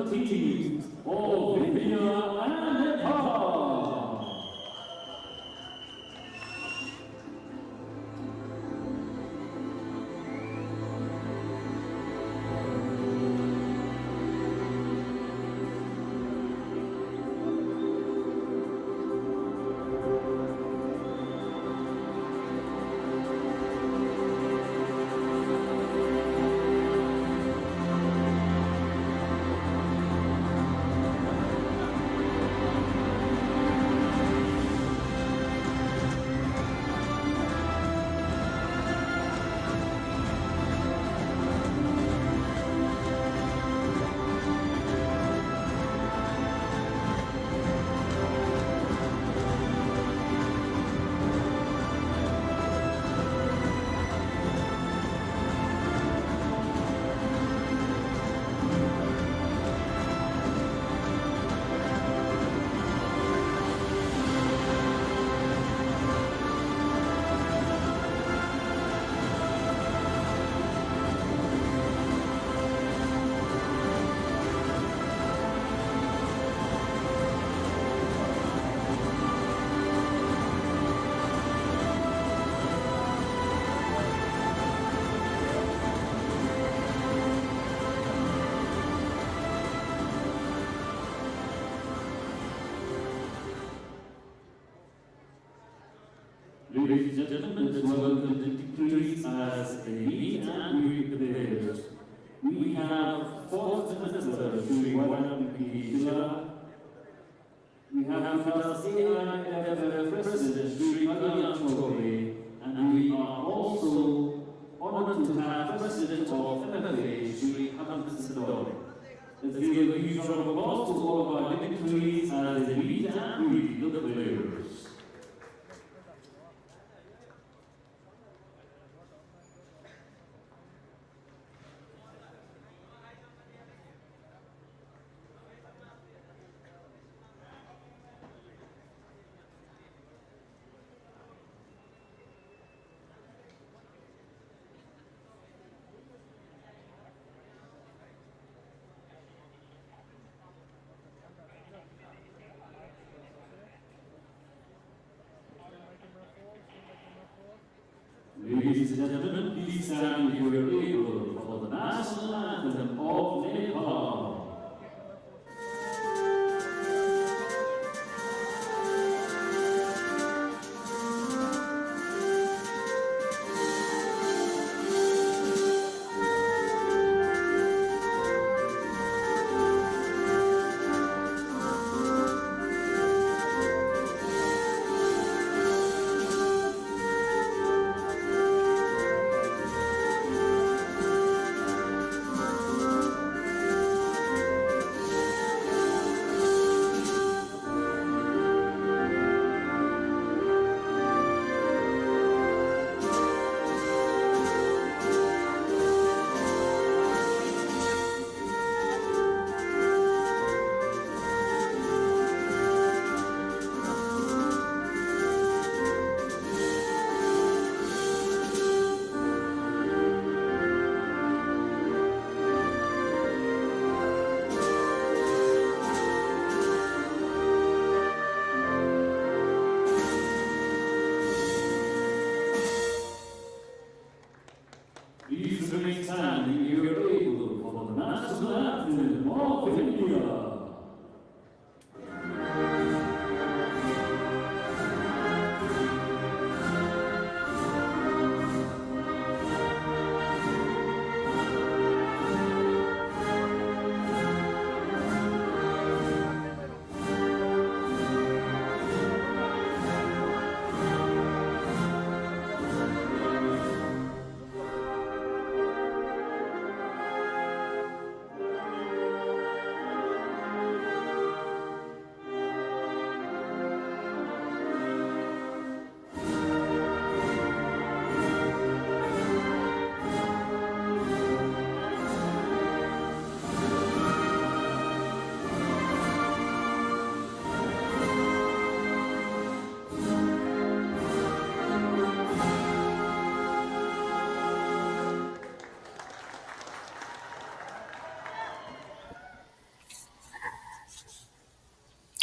the teams of India and Nepal. Ladies and gentlemen, let's welcome the dignitaries as they meet and greet the players. We have fourth minister Shri Wanamiki Jilla. We have with us AIFF President Shri Kalyan Chaudhary, and we are also honored to have President of MFA Shri Hamid Sidori. Let's give a huge round of applause to all of our dignitaries as they meet and greet the players. Ladies and gentlemen, please stand if you are able for the national anthem of Nepal.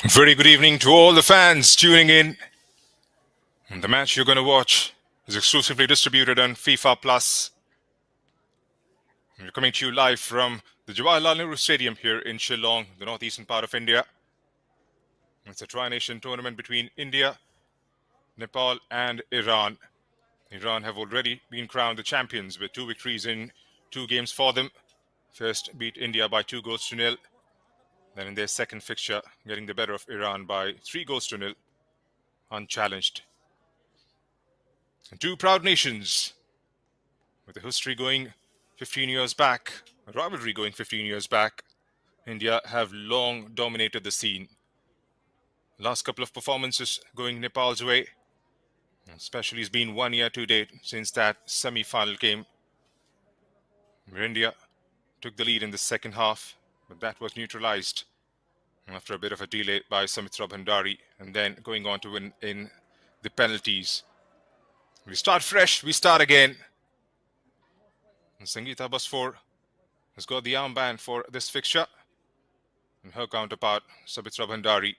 Very good evening to all the fans tuning in. The match you're going to watch is exclusively distributed on FIFA Plus. We're coming to you live from the Jawaharlal Nehru Stadium here in Shillong, the northeastern part of India. It's a tri-nation tournament between India, Nepal and Iran. Iran have already been crowned the champions with 2 victories in 2 games for them. First beat India by 2-0. Then in their second fixture, getting the better of Iran by 3-0, unchallenged. And 2 proud nations with a history going 15 years back, a rivalry going 15 years back. India have long dominated the scene. Last couple of performances going Nepal's way, especially it's been 1 year to date since that semi-final game where India took the lead in the second half, but that was neutralized after a bit of a delay by Samitra Bhandari and then going on to win in the penalties. We start fresh, we start again. And Sangeeta Basfor has got the armband for this fixture, and her counterpart, Samitra Bhandari.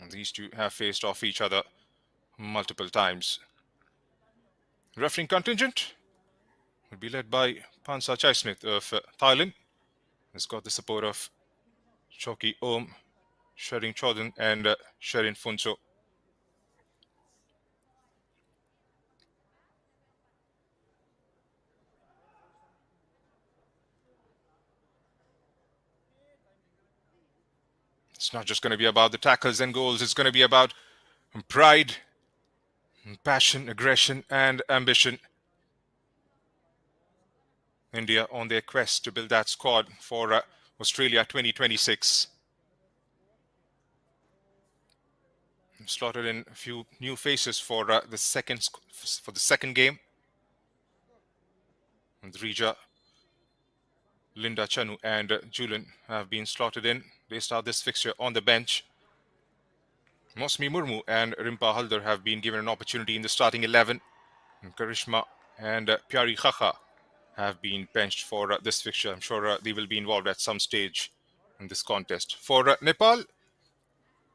And these two have faced off each other multiple times. Refereeing contingent will be led by Pansa Chaismith of Thailand. Has got the support of Choki Om, Sherin Chodhan and Sherin Funso. It's not just going to be about the tackles and goals. It's going to be about pride, passion, aggression and ambition. India on their quest to build that squad for Australia 2026. Slotted in a few new faces for the second game. And Rija, Linda Chanu and Julian have been slotted in. They start this fixture on the bench. Mosmi Murmu and Rimpa Haldar have been given an opportunity in the starting 11. And Karishma and Pyari Khakha have been benched for this fixture. I'm sure they will be involved at some stage in this contest. For Nepal,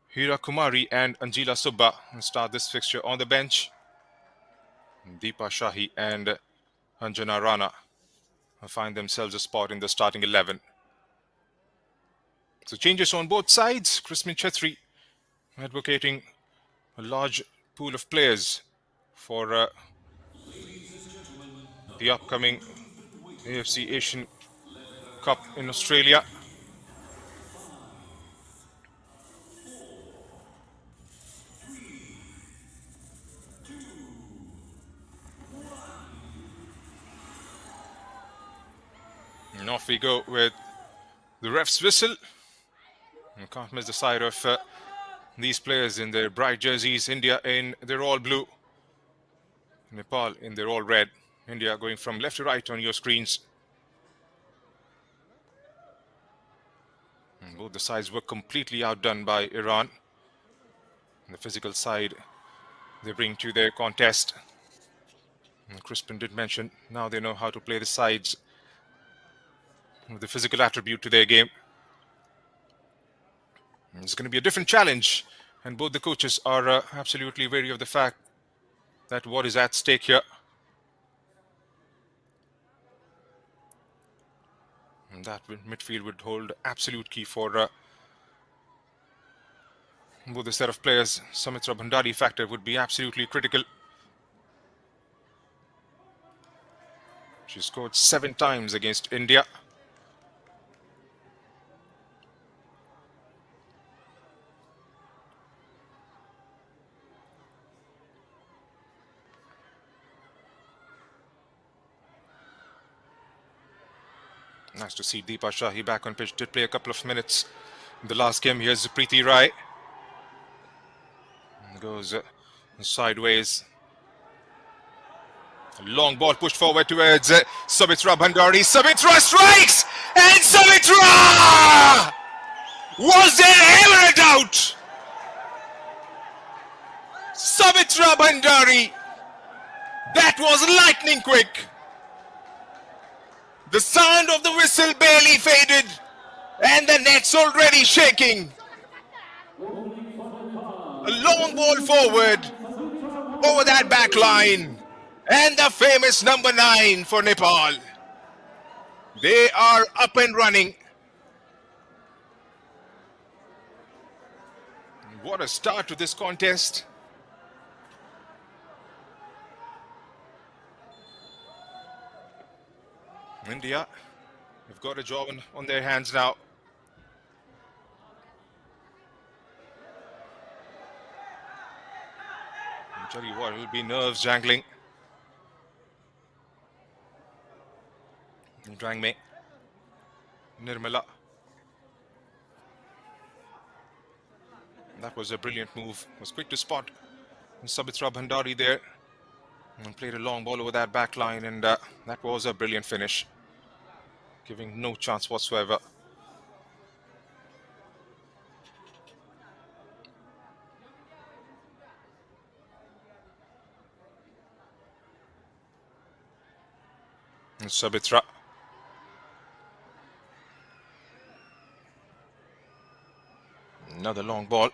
Hira Kumari and Anjila Subba start this fixture on the bench. Deepa Shahi and Anjana Rana find themselves a spot in the starting 11. So changes on both sides. Krismin Chetri advocating a large pool of players for the upcoming AFC Asian Cup in Australia. And off we go with the ref's whistle. You can't miss the sight of these players in their bright jerseys. India in their all blue. Nepal in their all red. India going from left to right on your screens. And both the sides were completely outdone by Iran. And the physical side they bring to their contest. And Crispin did mention now they know how to play the sides with the physical attribute to their game. And it's going to be a different challenge, and both the coaches are absolutely wary of the fact that what is at stake here. And that midfield would hold absolute key for both the set of players. Samitra Bhandari factor would be absolutely critical. She scored 7 times against India. Nice to see Deepa Shahi back on pitch. Did play a couple of minutes in the last game. Here's Preeti Rai. Goes sideways. A long ball pushed forward towards Samitra Bhandari. Samitra strikes! And Samitra! Was there ever a doubt? Samitra Bhandari. That was lightning quick. The sound of the whistle barely faded, And the net's already shaking. A long ball forward over that back line. And the famous number 9 for Nepal. They are up and running. What a start to this contest. India have got a job on their hands now. I'll tell you what, it'll be nerves jangling. Drang me. Nirmala. That was a brilliant move. Was quick to spot Sabitra Bhandari there. And played a long ball over that back line, and that was a brilliant finish. Giving no chance whatsoever. And Sabitra. Another long ball.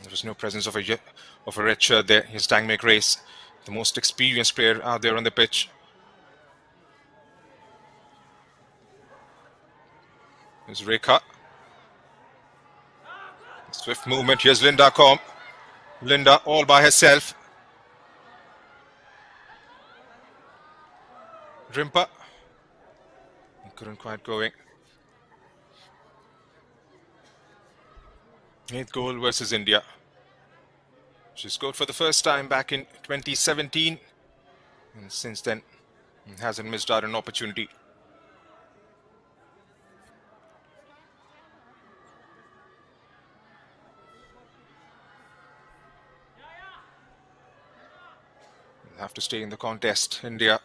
There was no presence of a red shirt there. Here's Dangme Grace, the most experienced player out there on the pitch. Here's Rekha. Swift movement. Here's Linda Combe. Linda all by herself. Rimpa. Couldn't quite go in. 8th goal versus India. She scored for the first time back in 2017. And since then, hasn't missed out an opportunity. Have to stay in the contest, India.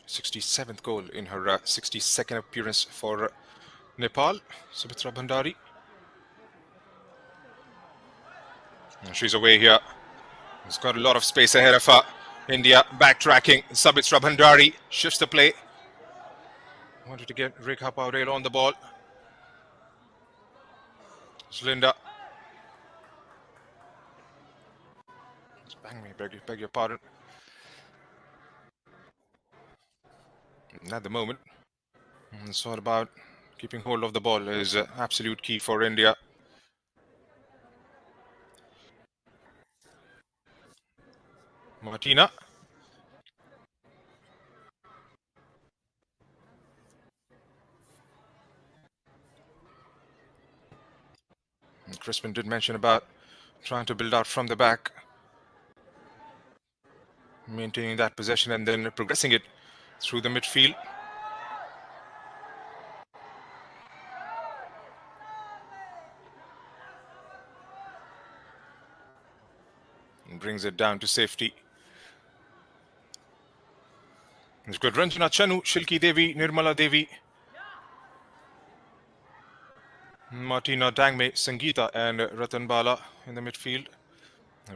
'67th goal in her 62nd appearance for Nepal, Sabitra Bhandari. And she's away here. She's got a lot of space ahead of her. India backtracking. Sabitra Bhandari shifts the play. Wanted to get Rekha Paudel on the ball. It's Linda. Bang me, beg your pardon. And at the moment, it's all about keeping hold of the ball is absolute key for India. Martina. And Crispin did mention about trying to build out from the back, maintaining that possession and then progressing it through the midfield. And brings it down to safety. It's good. Ranjana Chanu, Shilki Devi, Nirmala Devi, Martina Dangme, Sangeeta and Ratan Bala in the midfield.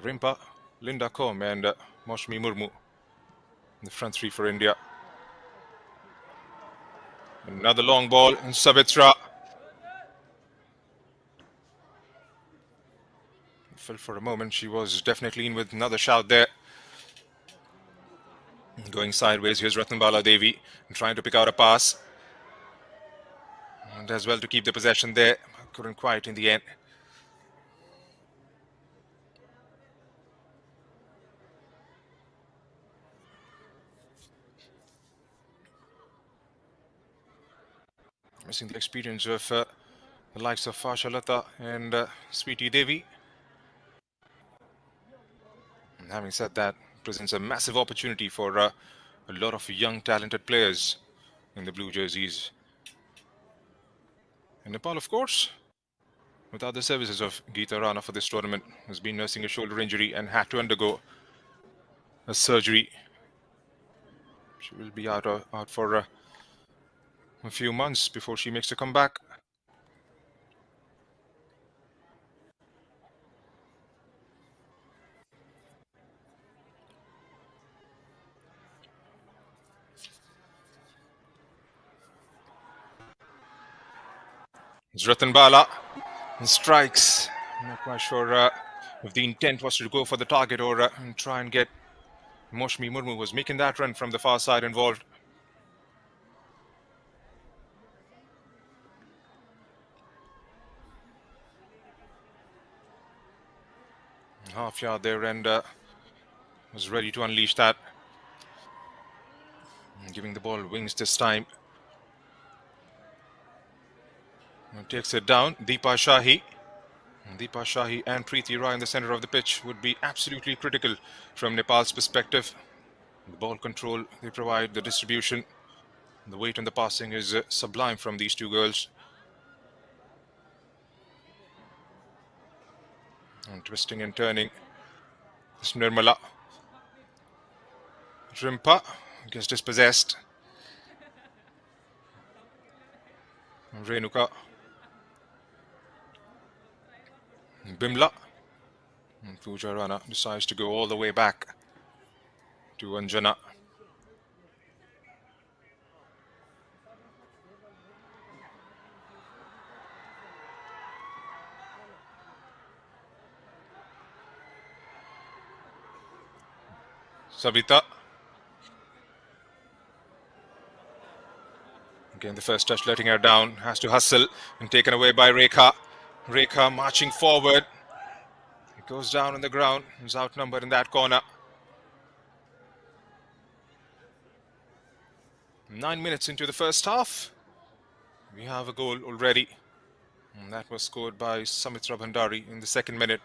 Rimpa, Linda Combe and Moshmi Murmu in the front three for India. Another long ball in Sabitra. Felt for a moment she was definitely in with another shout there. Going sideways, here's Ratnabala Devi trying to pick out a pass. And as well to keep the possession there. Couldn't quite in the end. Missing the experience of the likes of Fashalata and Sweetie Devi. And having said that, presents a massive opportunity for a lot of young talented players in the blue jerseys. And Nepal, of course, without the services of Geeta Rana for this tournament, has been nursing a shoulder injury and had to undergo a surgery. She will be out for a few months before she makes a comeback. It's Ratan Bala and strikes. I'm not quite sure if the intent was to go for the target or try and get Moshmi Murmu was making that run from the far side involved. Half yard there and was ready to unleash that. Giving the ball wings this time. And takes it down. Deepa Shahi. Deepa Shahi and Preeti Rai in the center of the pitch would be absolutely critical from Nepal's perspective. The ball control they provide, the distribution, the weight on the passing is sublime from these two girls. And twisting and turning. It's Nirmala. Rimpa gets dispossessed. Renuka. Bimla. And Pooja Rana decides to go all the way back to Anjana. Savita. Again, the first touch letting her down. Has to hustle and taken away by Rekha. Rekha marching forward. It goes down on the ground. Is outnumbered in that corner. 9 minutes into the first half. We have a goal already. And that was scored by Samitra Bhandari in the second minute.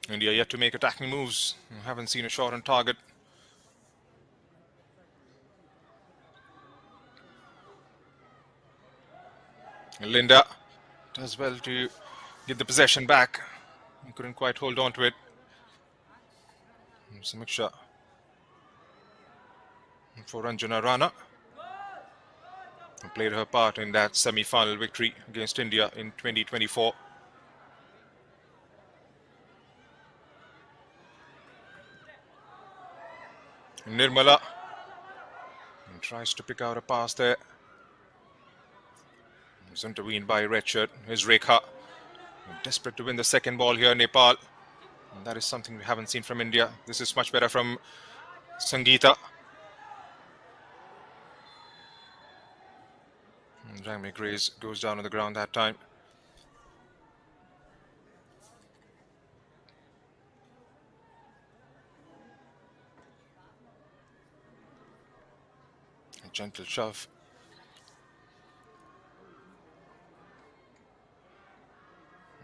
India yet to make attacking moves. Haven't seen a shot on target. Linda does well to get the possession back. He couldn't quite hold on to it. Samiksha for Ranjana Rana, who played her part in that semi-final victory against India in 2024. Nirmala tries to pick out a pass there. It's intervened by red shirt. Here's Rekha. Desperate to win the second ball here, Nepal. And that is something we haven't seen from India. This is much better from Sangeeta. Rangme Grace goes down on the ground that time. A gentle shove.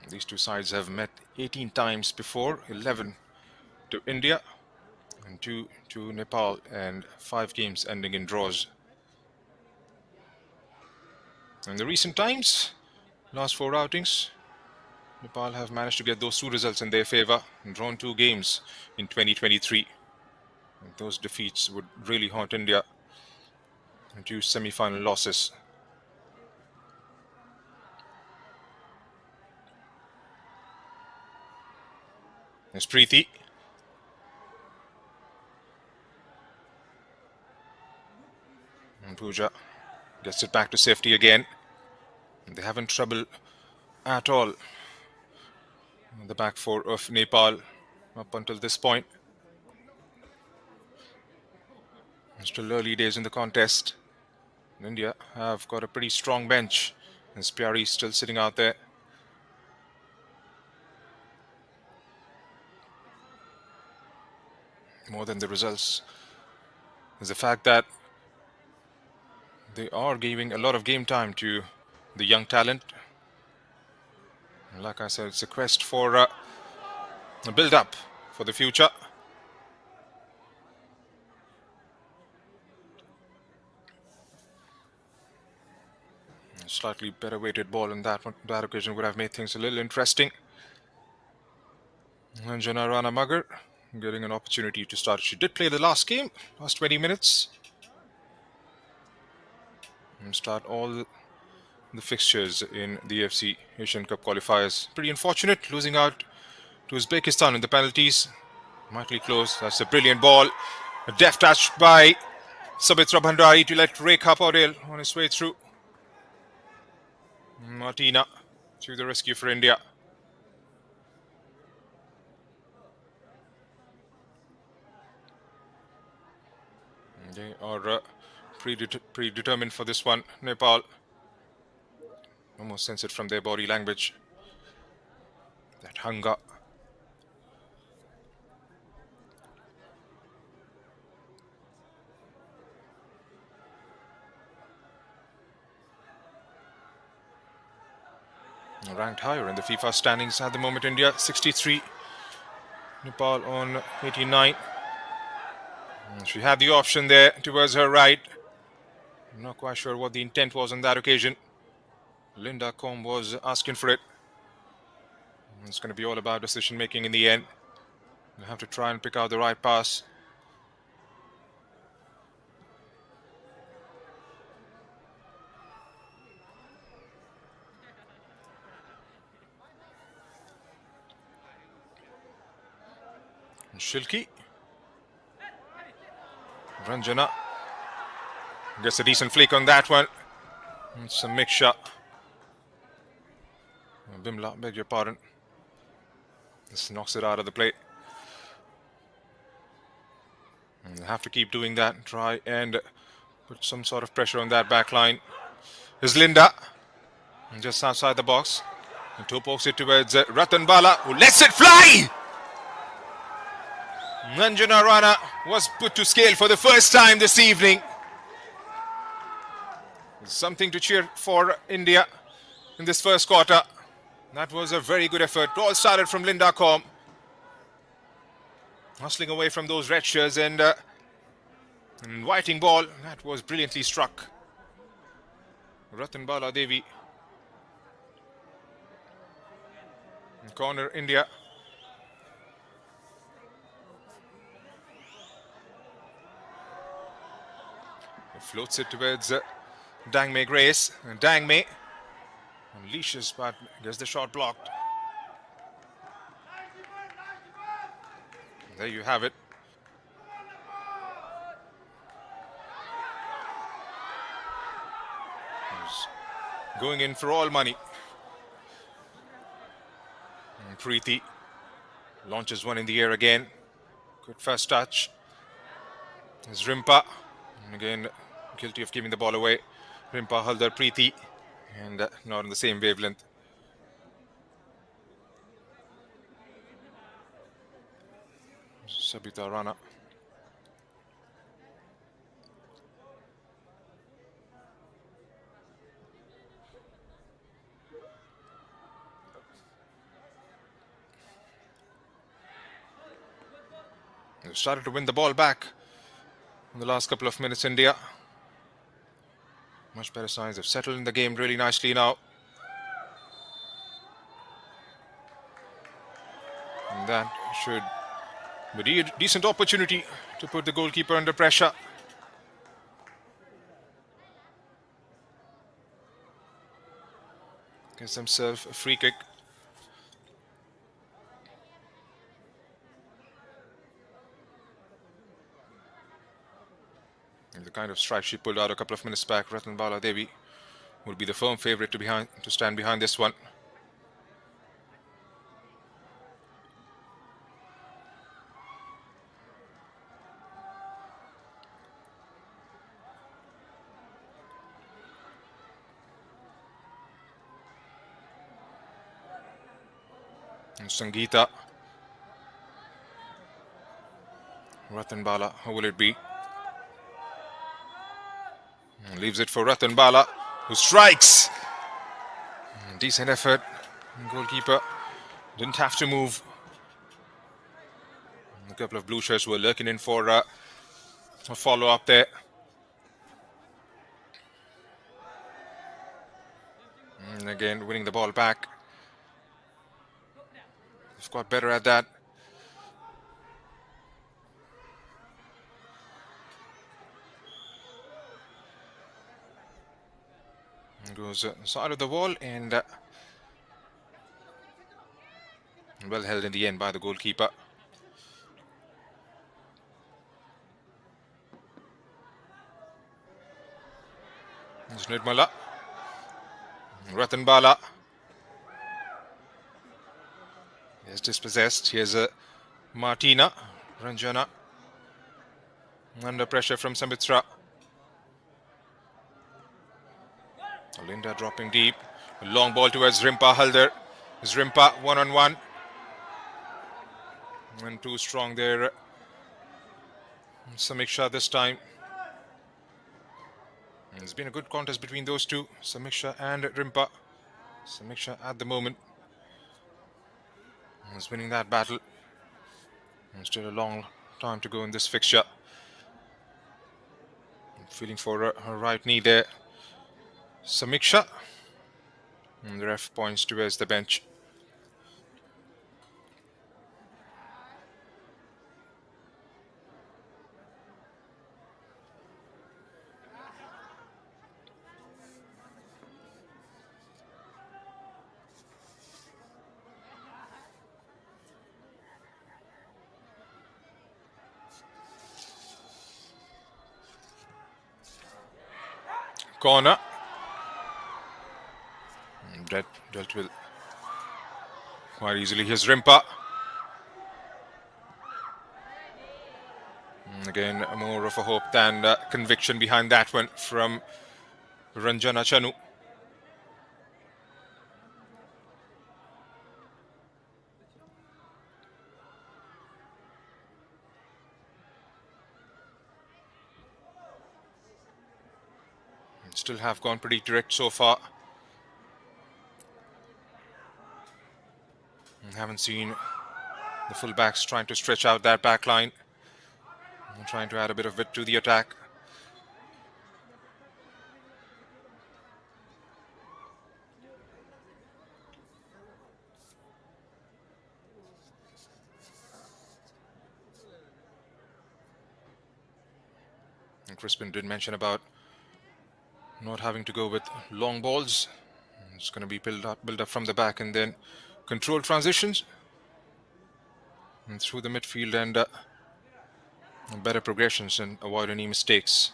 These two sides have met 18 times before, 11 to India and 2 to Nepal, and 5 games ending in draws. In the recent times, last 4 outings, Nepal have managed to get those 2 results in their favor and drawn 2 games in 2023. And those defeats would really haunt India and 2 semi-final losses. There's Preeti. And Pooja gets it back to safety again. And they haven't trouble at all in the back 4 of Nepal up until this point. Still early days in the contest. India have got a pretty strong bench. And Pyari still sitting out there. More than the results is the fact that they are giving a lot of game time to the young talent. And like I said, it's a quest for a build-up for the future. A slightly better weighted ball on that occasion would have made things a little interesting. And Jana Rana Magar getting an opportunity to start. She did play the last game, last 20 minutes. And start all the fixtures in the AFC Asian Cup qualifiers. Pretty unfortunate, losing out to Uzbekistan in the penalties. Mightily close. That's a brilliant ball. A deft touch by Sabitra Bhandari to let Rekha Paudel on his way through. Martina to the rescue for India. They are predetermined for this one. Nepal. Almost sense it from their body language. That hunger. Ranked higher in the FIFA standings at the moment. India 63. Nepal on 89. She had the option there towards her right. I'm not quite sure what the intent was on that occasion. Linda Combe was asking for it. It's going to be all about decision making in the end. You have to try and pick out the right pass. Shilki. Ranjana gets a decent flick on that one. It's a mixture. Bimla, beg your pardon. This knocks it out of the play. And have to keep doing that. Try and put some sort of pressure on that back line. Here's Linda. Just outside the box. And toe pokes it towards Ratan Bala, who lets it fly! Nanjana Rana was put to scale for the first time this evening. Something to cheer for India in this first quarter. That was a very good effort. All started from Linda Combe. Hustling away from those red shirts and whiting ball. That was brilliantly struck. Ratan Bala Devi. Corner India. Floats it towards Dangme Grace. And Dangme unleashes but gets the shot blocked. There you have it. He's going in for all money. And Preeti launches one in the air again. Good first touch. There's Rimpa. And again, guilty of giving the ball away. Rimpa Haldar Preeti. And not on the same wavelength. Sabita Rana. They've started to win the ball back in the last couple of minutes, India. Much better signs. They've settled in the game really nicely now. And that should be a decent opportunity to put the goalkeeper under pressure. Gives himself a free kick. And the kind of strike she pulled out a couple of minutes back, Ratan Bala Devi will be the firm favourite to stand behind this one. And Sangeeta. Ratan Bala, who will it be? And leaves it for Ratan Bala, who strikes. Decent effort. Goalkeeper didn't have to move. A couple of blue shirts were lurking in for a follow-up there. And again, winning the ball back. They've got better at that Goes side of the wall and well held in the end by the goalkeeper. There's Nirmala. Ratan Bala. Is dispossessed. Here's Martina. Ranjana. Under pressure from Samitra. Linda dropping deep. A long ball towards Rimpa Halder. Is Rimpa 1-on-1. And too strong there. Samiksha this time. It's been a good contest between those two, Samiksha and Rimpa. Samiksha at the moment is winning that battle. And still a long time to go in this fixture. Feeling for her right knee there. Samiksha. And the ref points towards the bench. Corner. And dealt with quite easily. Here's Rimpa. And again, more of a hope than conviction behind that one from Ranjana Chanu. Still have gone pretty direct so far. Haven't seen the fullbacks trying to stretch out that back line. And trying to add a bit of width to the attack. And Crispin did mention about not having to go with long balls. It's going to be built up from the back and then controlled transitions and through the midfield and better progressions and avoid any mistakes.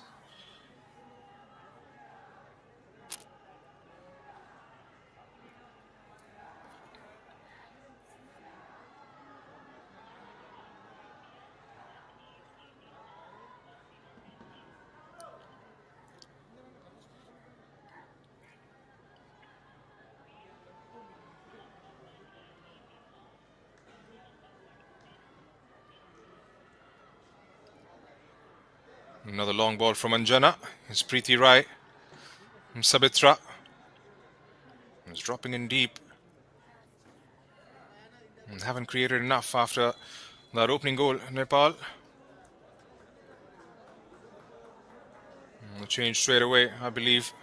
Another long ball from Anjana. It's Preeti Rai. And Sabitra is dropping in deep. And haven't created enough after that opening goal, Nepal. And change straight away, I believe.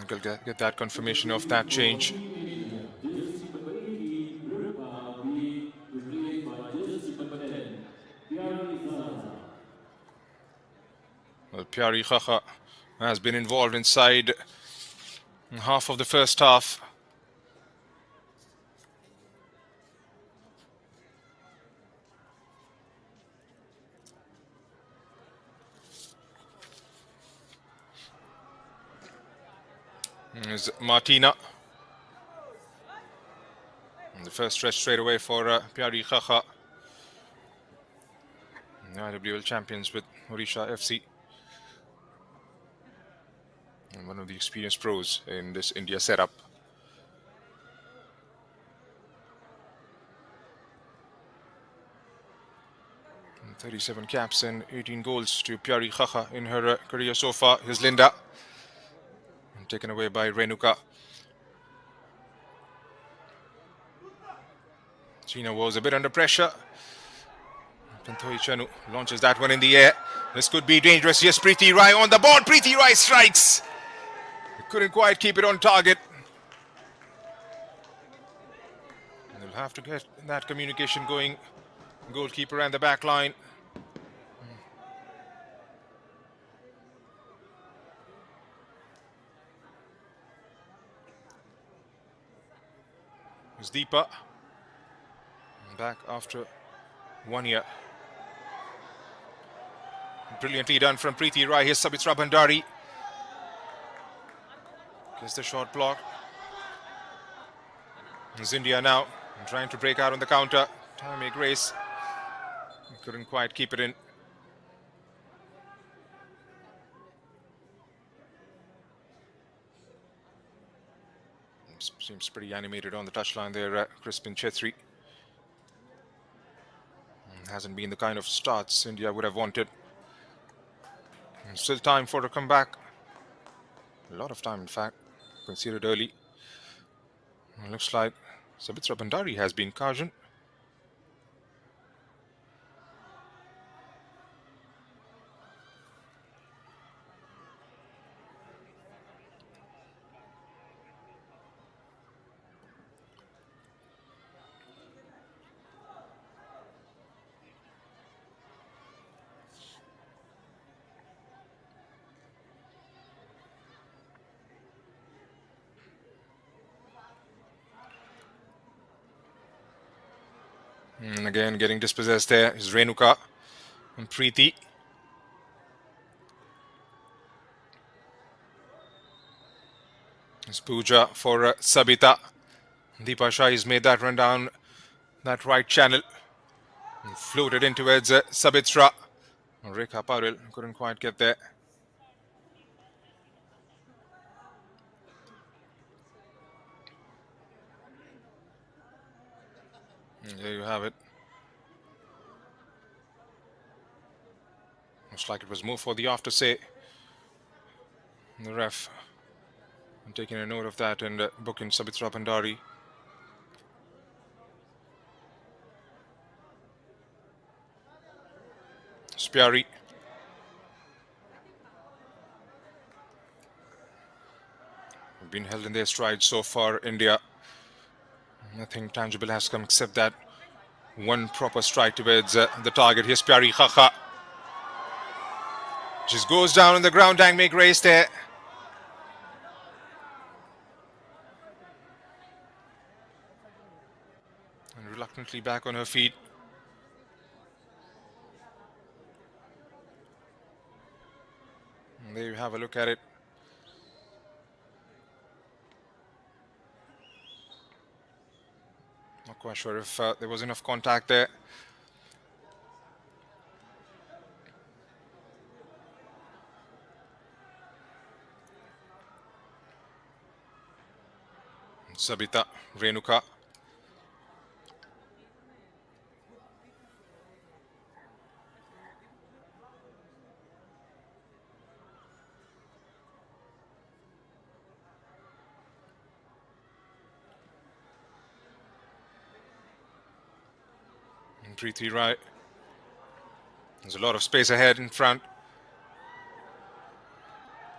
We'll get that confirmation of that change. Well, Pyari Khakha has been involved inside half of the first half. Is Martina. And the first stretch straight away for Pyari Khakha. IWL champions with Odisha FC. And one of the experienced pros in this India setup. And 37 caps and 18 goals to Pyari Khakha in her career so far. Here's Linda. And taken away by Renuka. China was a bit under pressure. Pantoi Chanu launches that one in the air. This could be dangerous. Yes, Preeti Rai on the ball. Preeti Rai strikes. Couldn't quite keep it on target. They'll have to get that communication going Goalkeeper and the back line. It's Deepa. Back after 1 year. Brilliantly done from Preeti Rai. Here's Sabitra Bhandari. Gets the short block. It's India now trying to break out on the counter. Tammy Grace couldn't quite keep it in. Seems pretty animated on the touchline there, Crispin Chetri. Hasn't been the kind of starts India would have wanted. Still time for a comeback. A lot of time, in fact. Conceded early. Looks like Sabitra Bhandari has been cautioned. And again, getting dispossessed there is Renuka and Preeti. It's Pooja for Sabita. Deepa Shah has made that run down that right channel. And floated in towards Sabitra. Rekha Paril couldn't quite get there. And there you have it. Looks like it was more for the after-say. The ref taking a note of that and booking Sabitra Bhandari. Spiari. Been held in their stride so far, India. Nothing tangible has come except that one proper strike towards the target. Here's Spiari Khakha. Just goes down on the ground, Dang make race there. And reluctantly back on her feet. And there you have a look at it. Not quite sure if there was enough contact there. Sabita, Renuka. And Preeti Rai. There's a lot of space ahead in front.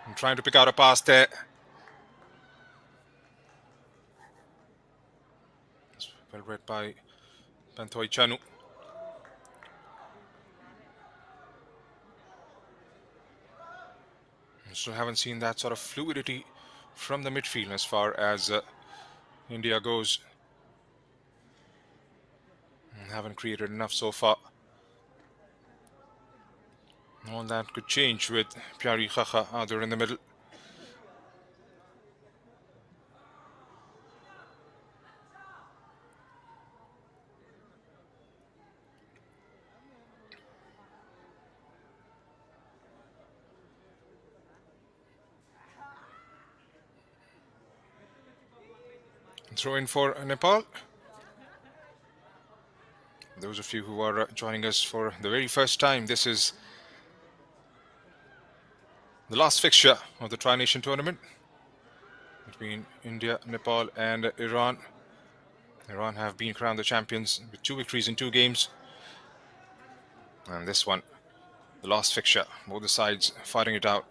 I'm trying to pick out a pass there. It's well read by Panthoi Chanu. Still haven't seen that sort of fluidity from the midfield as far as India goes. Haven't created enough so far. All that could change with Pyari Khakha out there in the middle. Throw in for Nepal. Those of you who are joining us for the very first time, this is the last fixture of the Tri-Nation tournament between India, Nepal and Iran. Iran have been crowned the champions with 2 victories in 2 games. And this one, the last fixture, both the sides fighting it out.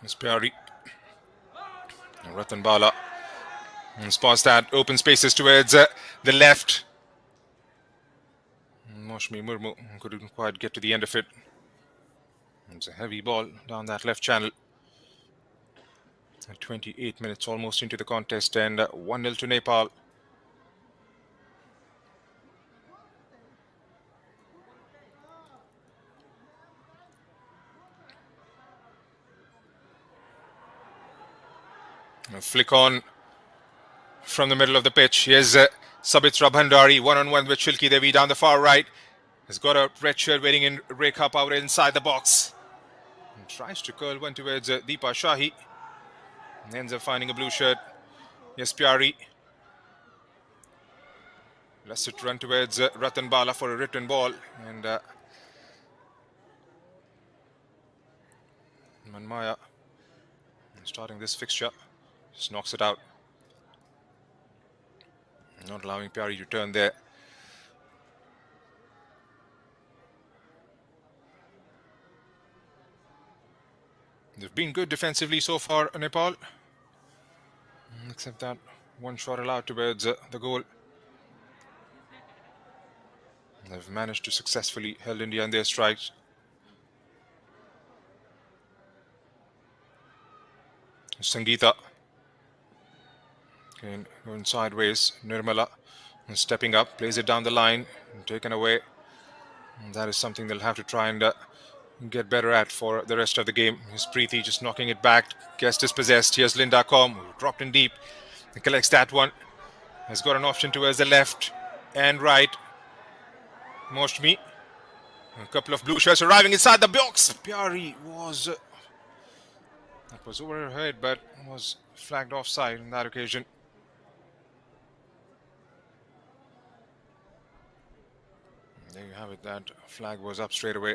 It's Pyari. Ratan Bala spots that open spaces towards the left. Moshmi Murmu couldn't quite get to the end of it. It's a heavy ball down that left channel. 28 minutes almost into the contest, and 1-0 to Nepal. A flick on from the middle of the pitch. Here's Sabitra Bhandari one-on-one with Shilki Devi down the far right. Has got a red shirt waiting in Rekha Power inside the box. And tries to curl one towards Deepa Shahi. And ends up finding a blue shirt. Yes, Pyari. Lets it run towards Ratan Bala for a return ball. And Manmaya, starting this fixture, just knocks it out. Not allowing Pyari to turn there. They've been good defensively so far, Nepal. Except that one shot allowed towards the goal. They've managed to successfully held India in their strikes. Sangeeta. Again, going sideways. Nirmala stepping up, plays it down the line, taken away. And that is something they'll have to try and get better at for the rest of the game. Here's Preeti just knocking it back. Guest is possessed. Here's Linda Com, who dropped in deep. He collects that one. Has got an option towards the left and right. Moshmi. A couple of blue shirts arriving inside the box. Pyari was... that was over her head, but was flagged offside on that occasion. There you have it. That flag was up straight away.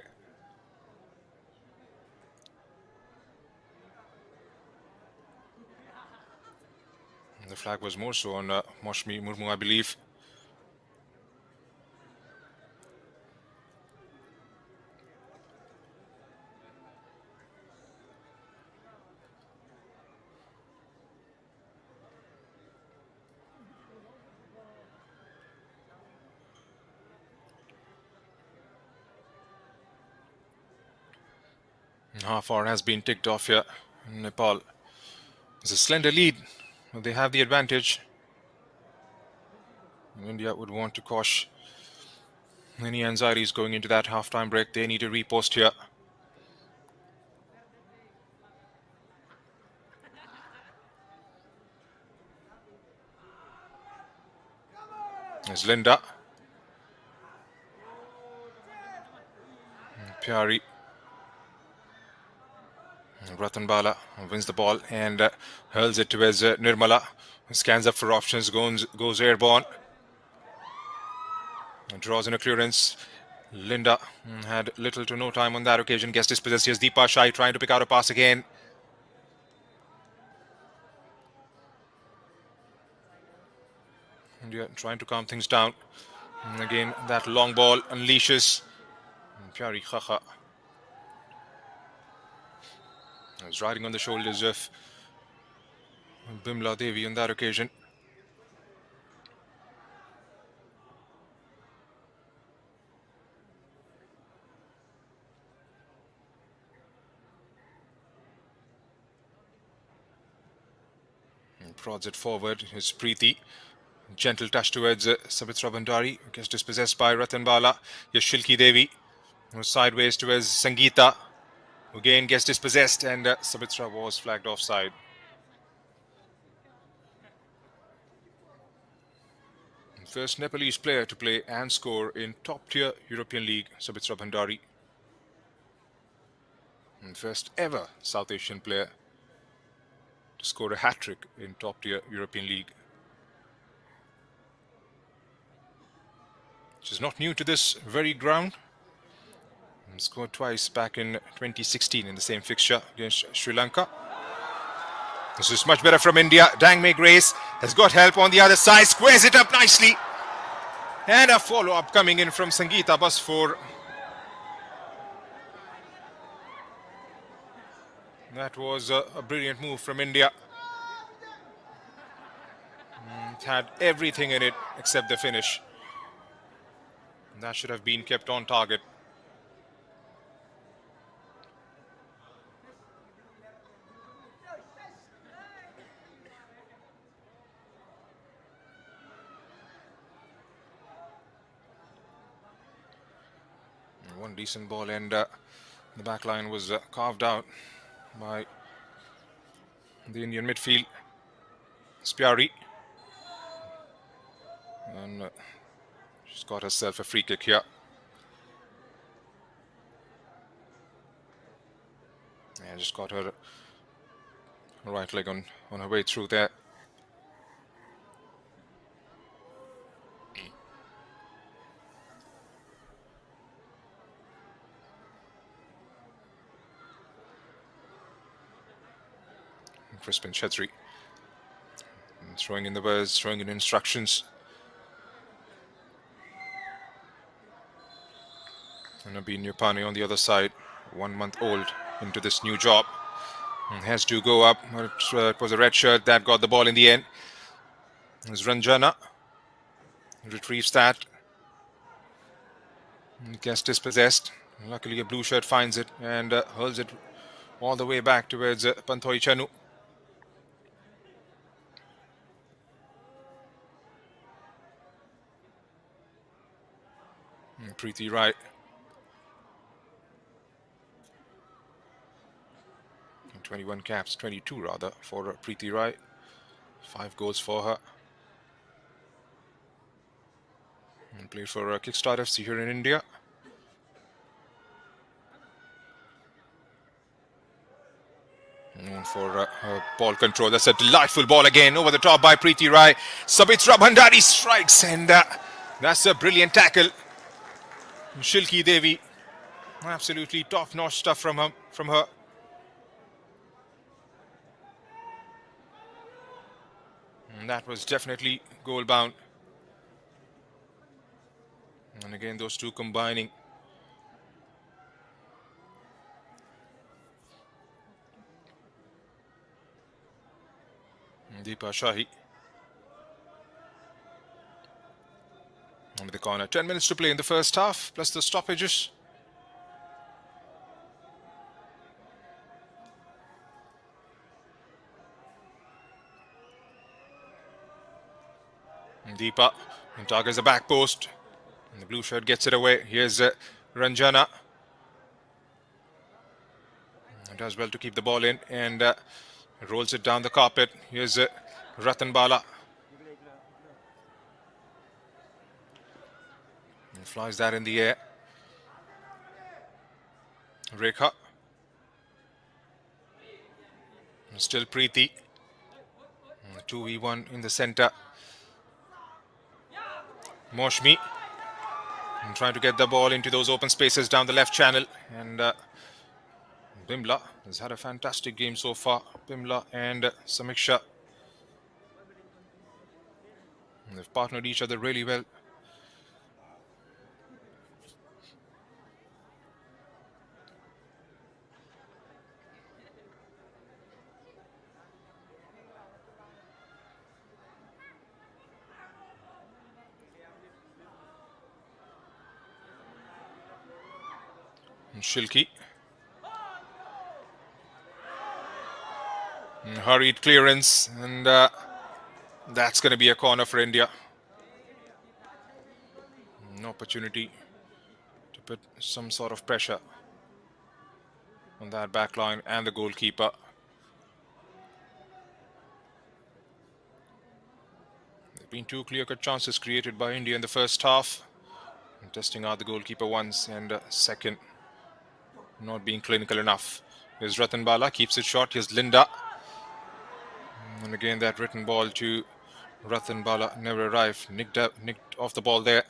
The flag was more so on Moshmi Murmu, I believe. Half hour has been ticked off here in Nepal. It's a slender lead. They have the advantage. India would want to quash any anxieties going into that half-time break. They need a repost here. There's Linda. Pyari. Ratan Bala wins the ball and hurls it towards Nirmala. Scans up for options, goes airborne. And draws in a clearance. Linda had little to no time on that occasion. Gets dispossessed. Here's Deepa Shai trying to pick out a pass again. India trying to calm things down. And again, that long ball unleashes Pyari Khacha. I was riding on the shoulders of Bimla Devi on that occasion. And prods it forward. Here's Preeti. Gentle touch towards Sabitra Bhandari, who gets dispossessed by Ratan Bala. Here's Shilki Devi. Sideways towards Sangeeta, who again gets dispossessed, and Sabitra was flagged offside. First Nepalese player to play and score in top-tier European League, Sabitra Bhandari. And first ever South Asian player to score a hat-trick in top-tier European League. Which is not new to this very ground. Scored twice back in 2016 in the same fixture against Sri Lanka. This is much better from India. Dangme Grace has got help on the other side. Squares it up nicely. And a follow-up coming in from Sangeeta Basfor. That was a brilliant move from India. It had everything in it except the finish. That should have been kept on target. One decent ball, and the back line was carved out by the Indian midfield. Spiari. And she's got herself a free kick here. And just got her right leg on her way through there. Crispin Chetri throwing in the words, throwing in instructions. And Abhi Nupani on the other side, 1 month old into this new job. And has to go up. It was a red shirt that got the ball in the end. It's Ranjana. Retrieves that. It gets dispossessed. Luckily, a blue shirt finds it and hurls it all the way back towards Panthoi Chanu. Preeti Rai. 21 caps, 22 rather, for Preeti Rai. 5 goals for her. And played for Kickstart FC here in India. Known for her ball control. That's a delightful ball again over the top by Preeti Rai. Sabitra Bhandari strikes, and that's a brilliant tackle. Shilki Devi, absolutely top-notch stuff from her. And that was definitely goal-bound. And again, those two combining. Deepa Shahi under the corner. 10 minutes to play in the first half, plus the stoppages. Deepa targets the back post. And the blue shirt gets it away. Here's Ranjana. Does well to keep the ball in and rolls it down the carpet. Here's Ratan Bala. And flies that in the air. Rekha. Still Preeti. 2v1 in the center. Moshmi. And trying to get the ball into those open spaces down the left channel. And Bimla has had a fantastic game so far. Bimla and Samiksha. They've partnered each other really well. And Shilki. And hurried clearance, and that's going to be a corner for India. An opportunity to put some sort of pressure on that back line and the goalkeeper. There have been 2 clear-cut chances created by India in the first half. And testing out the goalkeeper once, and second, not being clinical enough. Here's Ratan Bala, keeps it short. Here's Linda. And again, that written ball to Ratan Bala never arrived. Nicked off the ball there.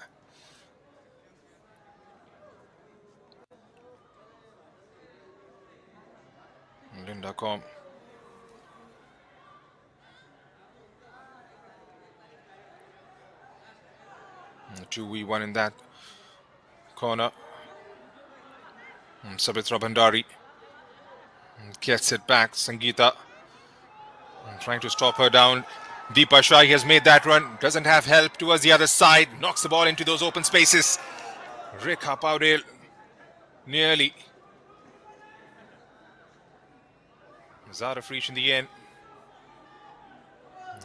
Linda Com. And 2v1 in that corner. And Sabitra Bhandari. Gets it back. Sangeeta trying to stop her down. Deepa Shahi has made that run. Doesn't have help towards the other side. Knocks the ball into those open spaces. Rekha Paudel nearly was out of reach in the end.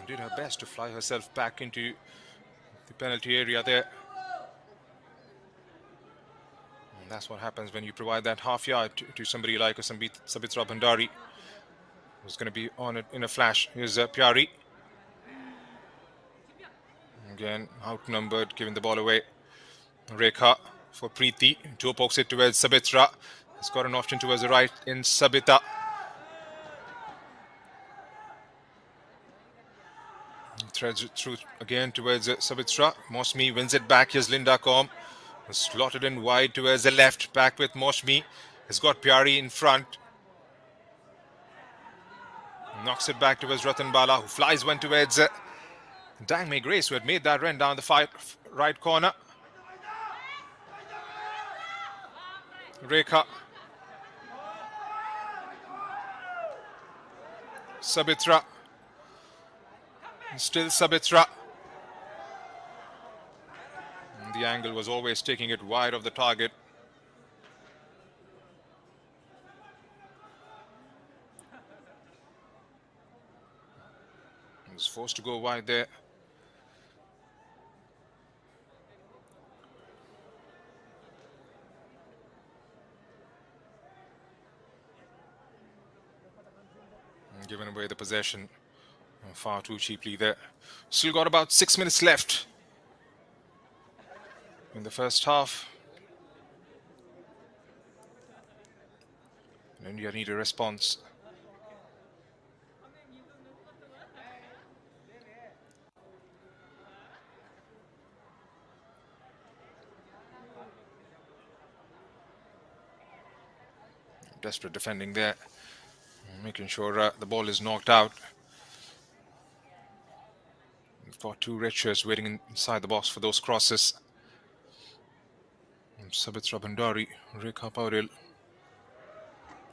Did her best to fly herself back into the penalty area there. And that's what happens when you provide that half yard to somebody like Sabitra Bhandari, who's going to be on it in a flash. Here's Pyari. Again, outnumbered, giving the ball away. Rekha for Preeti. Toe pokes it towards Sabitra. He's got an option towards the right in Sabita. Threads it through again towards Sabitra. Mosmi wins it back. Here's Linda Com. Slotted in wide towards the left. Back with Mosmi. Has got Pyari in front. Knocks it back towards Ratan Bala, who flies one towards Dangme Grace, who had made that run down the right corner. Rekha. Sabitra. Still Sabitra. And the angle was always taking it wide of the target. He was forced to go wide there. And given away the possession far too cheaply there. Still got about 6 minutes left in the first half. And India need a response. Desperate defending there, making sure the ball is knocked out. We've got two red shirts waiting inside the box for those crosses. Sabitra Bhandari, Rekha Paudel,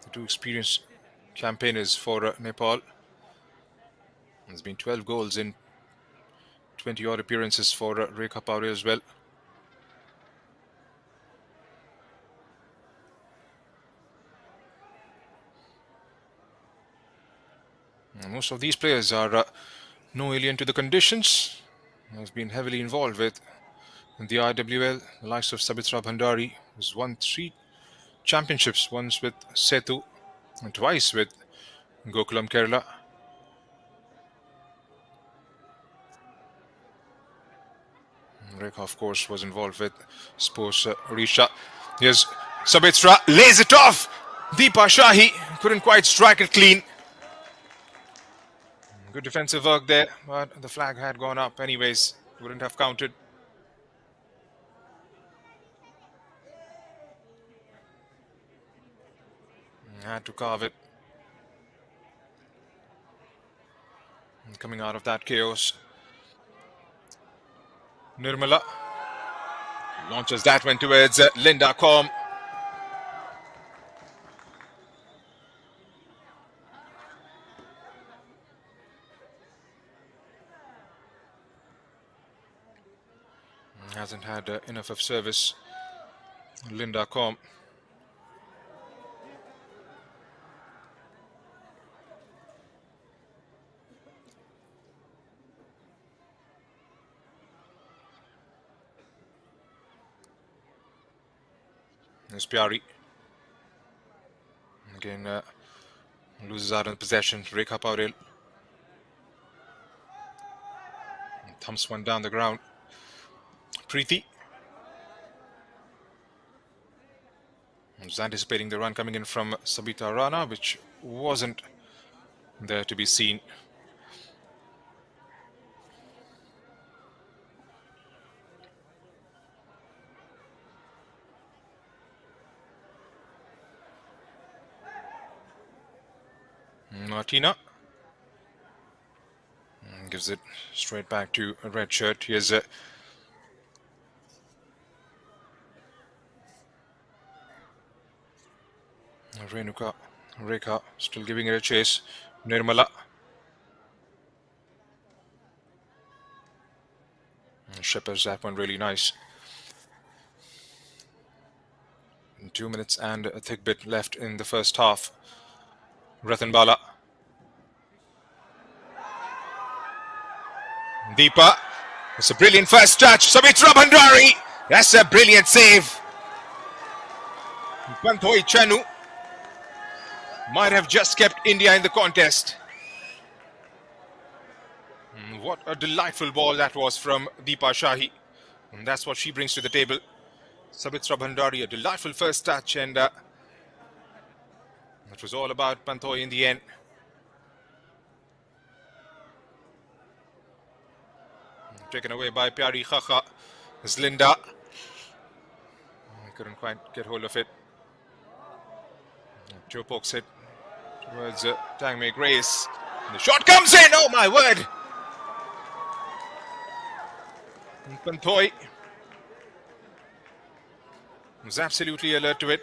the two experienced campaigners for Nepal. There's been 12 goals in 20 odd appearances for Rekha Paudel as well. Most of these players are no alien to the conditions. Have been heavily involved with in the IWL. The likes of Sabitra Bhandari, who's won 3 championships, once with Setu and twice with Gokulam Kerala. Rekha, of course, was involved with Sports Orisha. Here's Sabitra, lays it off. Deepa Shahi couldn't quite strike it clean. Good defensive work there, but the flag had gone up anyways. Wouldn't have counted. Had to carve it. And coming out of that chaos, Nirmala launches that one towards Linda Com. Hasn't had enough of service, Linda Com. There's Pyari. Again, loses out on possession. Rekha Paudel thumps one down the ground. Preeti was anticipating the run coming in from Sabita Rana, which wasn't there to be seen. Martina gives it straight back to a red shirt. Here's Renuka Rekha still giving it a chase. Nirmala. Shepherds that one really nice. 2 minutes and a thick bit left in the first half. Rathanbala. Deepa. It's a brilliant first touch. Samitra Bhandari. That's a brilliant save. Panthoi Chanu might have just kept India in the contest. What a delightful ball that was from Deepa Shahi. And that's what she brings to the table. Samitra Bhandari, a delightful first touch, and it was all about Panthoi in the end. Taken away by Pyari Khakha. It's Linda. I couldn't quite get hold of it. Joe pokes it towards Tangmei Grace. And the shot comes in. Oh my word! And Panthoi was absolutely alert to it.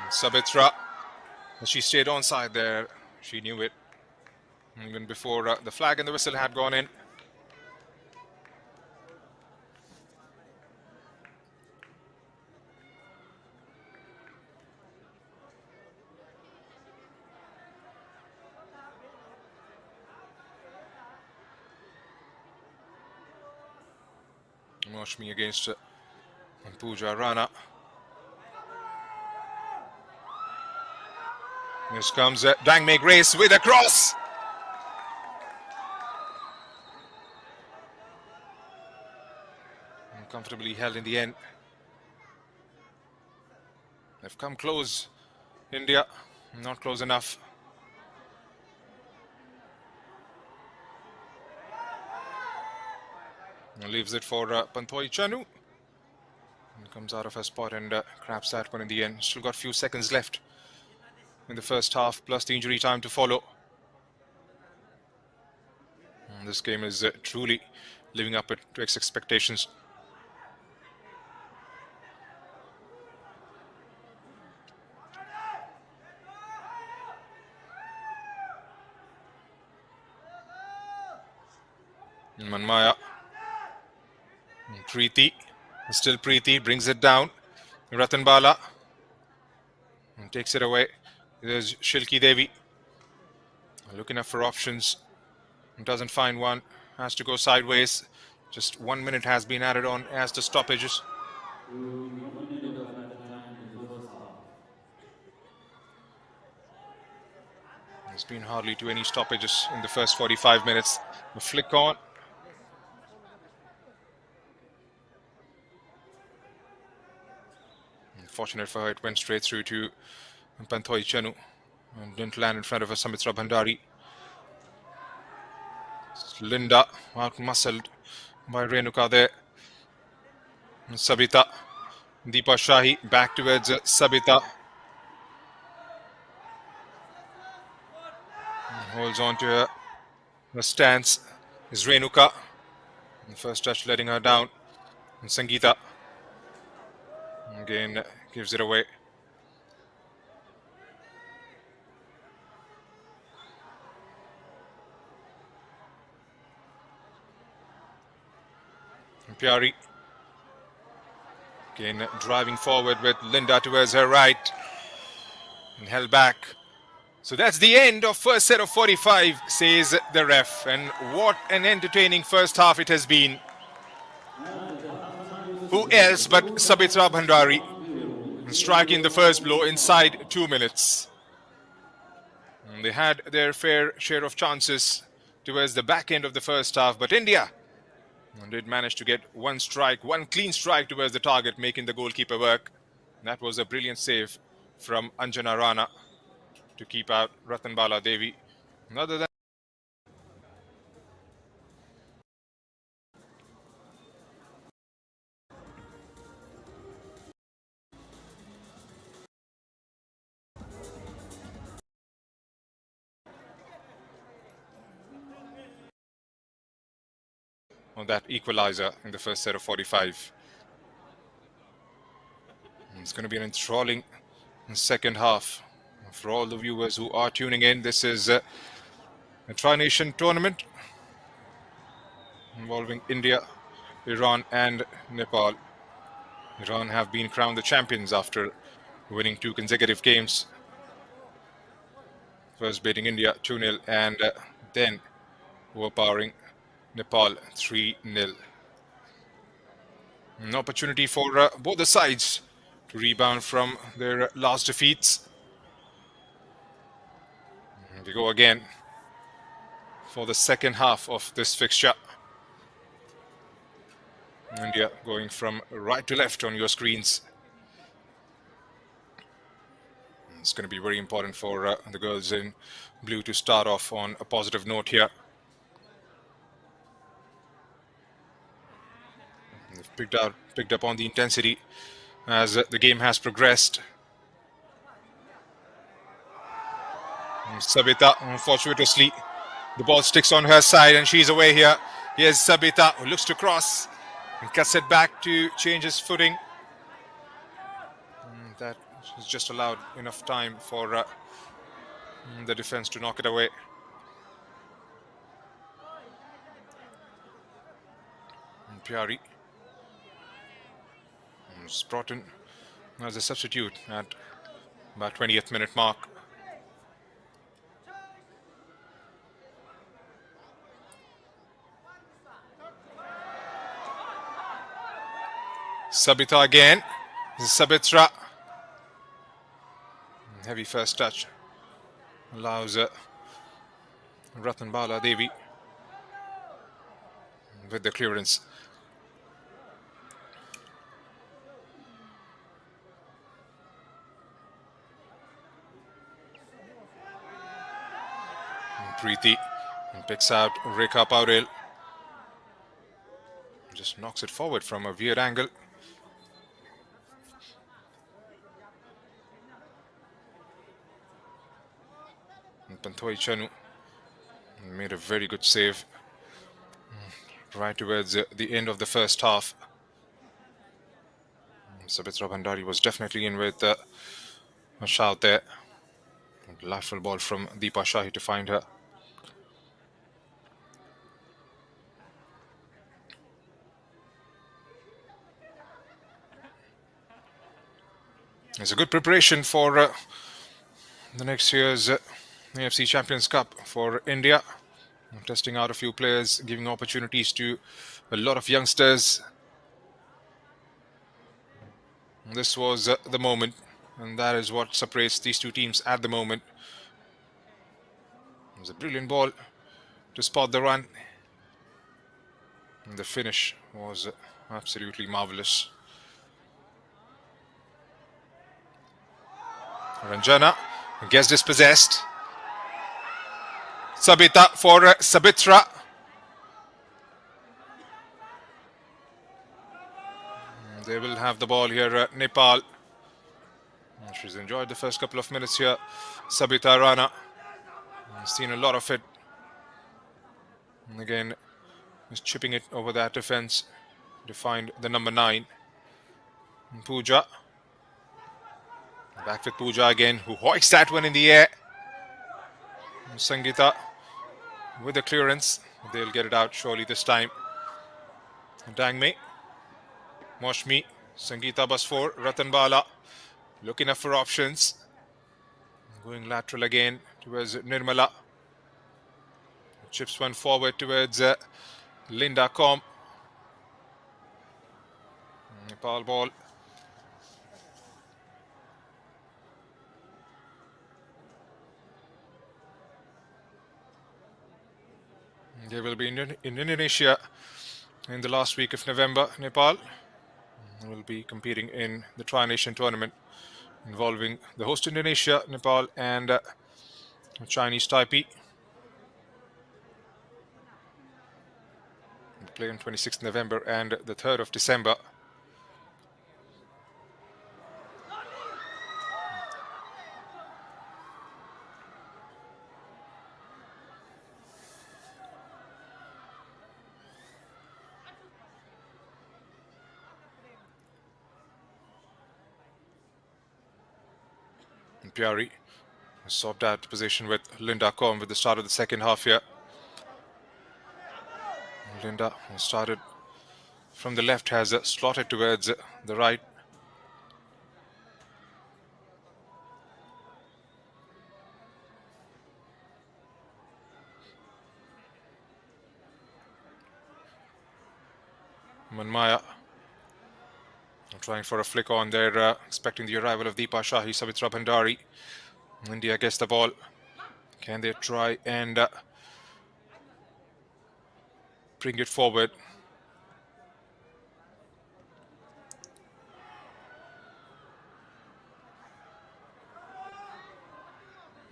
And Sabitra, she stayed onside there. She knew it even before the flag and the whistle had gone in. Moshmi against Pooja Rana. Here comes Dangmei Grace with a cross. And comfortably held in the end. They've come close. India, not close enough. And leaves it for Panthoi Chanu. And comes out of her spot and grabs that one in the end. Still got a few seconds left in the first half, plus the injury time to follow. And this game is truly living up to its expectations. Manmaya. Preeti. Still Preeti brings it down. Rathanbala takes it away. There's Shilki Devi. Looking up for options. Doesn't find one. Has to go sideways. Just 1 minute has been added on as the stoppages. There's been hardly to any stoppages in the first 45 minutes. A flick on. Fortunate for her, it went straight through to Panthoi Chanu and didn't land in front of her Samitra Bhandari. Linda out-muscled by Renuka there. Sabita. Deepa Shahi back towards Sabita. Holds on to her stance is Renuka. The first touch letting her down. And Sangeeta again gives it away. And Pyari again driving forward with Linda towards her right and held back. So that's the end of first set of 45, says the ref. And what an entertaining first half it has been. Who else but Sabitra Bhandari striking the first blow inside 2 minutes. And they had their fair share of chances towards the back end of the first half, but India did manage to get one clean strike towards the target, making the goalkeeper work. And that was a brilliant save from Anjana Rana to keep out Rathanbala Devi. And other than on that equalizer in the first set of 45. It's going to be an enthralling second half. For all the viewers who are tuning in, this is a Tri-Nation tournament involving India, Iran and Nepal. Iran have been crowned the champions after winning 2 consecutive games. First beating India 2-0 and then overpowering Nepal 3-0. An opportunity for both the sides to rebound from their last defeats. And we go again for the second half of this fixture. India going from right to left on your screens. It's going to be very important for the girls in blue to start off on a positive note here. They've picked up on the intensity as the game has progressed. Sabita, unfortunately, the ball sticks on her side and she's away here. Here's Sabita, who looks to cross and cuts it back to change his footing. That has just allowed enough time for the defense to knock it away. And Pyari is brought in as a substitute at about 20th minute mark. Sabita again. Sabitra. Heavy first touch allows Ratnabala Devi with the clearance. Preeti picks out Rekha Paurel. Just knocks it forward from a weird angle. Panthoi Chanu made a very good save right towards the end of the first half. Sabitra Bhandari was definitely in with a shout there. Lateral ball from Deepa Shahi to find her. It's a good preparation for the next year's AFC Champions Cup for India. Testing out a few players, giving opportunities to a lot of youngsters. This was the moment, and that is what separates these two teams at the moment. It was a brilliant ball to spot the run. And the finish was absolutely marvelous. Ranjana gets dispossessed. Sabita for Sabitra. They will have the ball here, Nepal. She's enjoyed the first couple of minutes here. Sabita Rana. Seen a lot of it. And again, is chipping it over that defense to find the number 9. Pooja. Back with Pooja again, who hoists that one in the air. Sangeeta with the clearance. They'll get it out surely this time. Dangme. Moshmi. Sangeeta Basfor. Ratnabala. Looking up for options. Going lateral again towards Nirmala. Chips one forward towards Linda Com. Nepal ball. They will be in Indonesia in the last week of November. Nepal will be competing in the Tri-Nation tournament involving the host Indonesia, Nepal and Chinese Taipei. We'll play on 26th November and the 3rd of December. Pyari swapped out position with Linda Com with the start of the second half here. Linda started from the left, has slotted towards the right. Manmaya trying for a flick on there, expecting the arrival of Deepa Shahi. Savitra Bhandari. India gets the ball. Can they try and bring it forward?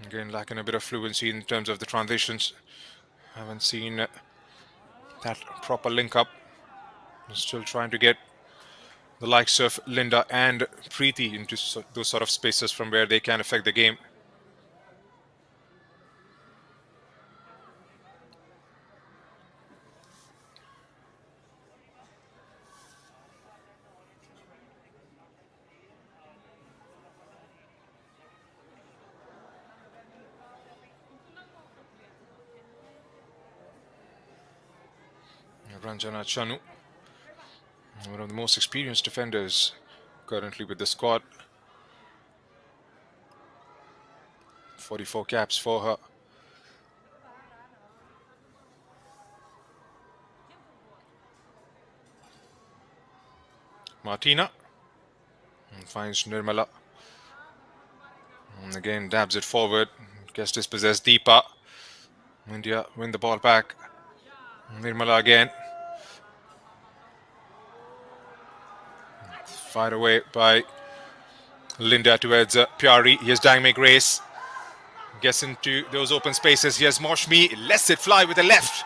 Again, lacking a bit of fluency in terms of the transitions. Haven't seen that proper link up. Still trying to get the likes of Linda and Preeti into those sort of spaces from where they can affect the game. Ranjana Chanu, one of the most experienced defenders currently with the squad. 44 caps for her. Martina finds Nirmala. And again dabs it forward. Gets dispossessed. Deepa. India win the ball back. Nirmala again. Fired away by Linda towards Pyari. Here's Dangme Grace. Gets into those open spaces. Here's Moshmi. Lets it fly with the left.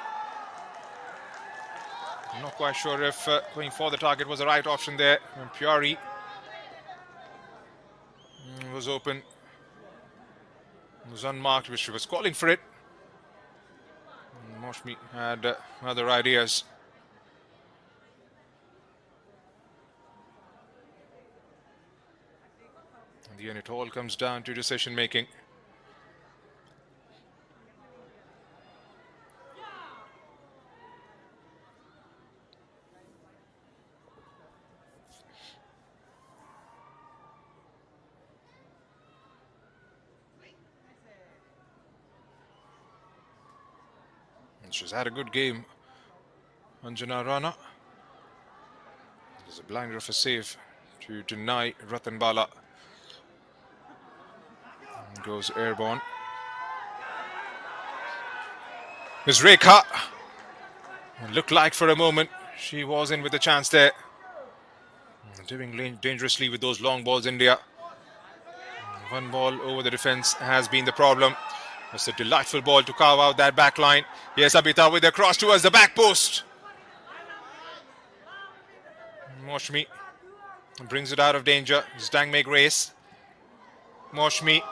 I'm not quite sure if going for the target was the right option there. And Pyari was open. Was unmarked, which she was calling for it. Moshmi had other ideas. In the end, it all comes down to decision making. And she's had a good game. Anjana Rana. There's a blinder of a save to deny Ratan Bala. Goes airborne. There's Rekha. It looked like for a moment she was in with a chance there. Doing dangerously with those long balls, India. One ball over the defense has been the problem. It's a delightful ball to carve out that back line. Yes, Abita with a cross towards the back post. Moshmi brings it out of danger. It's Dangme Grace. Moshmi.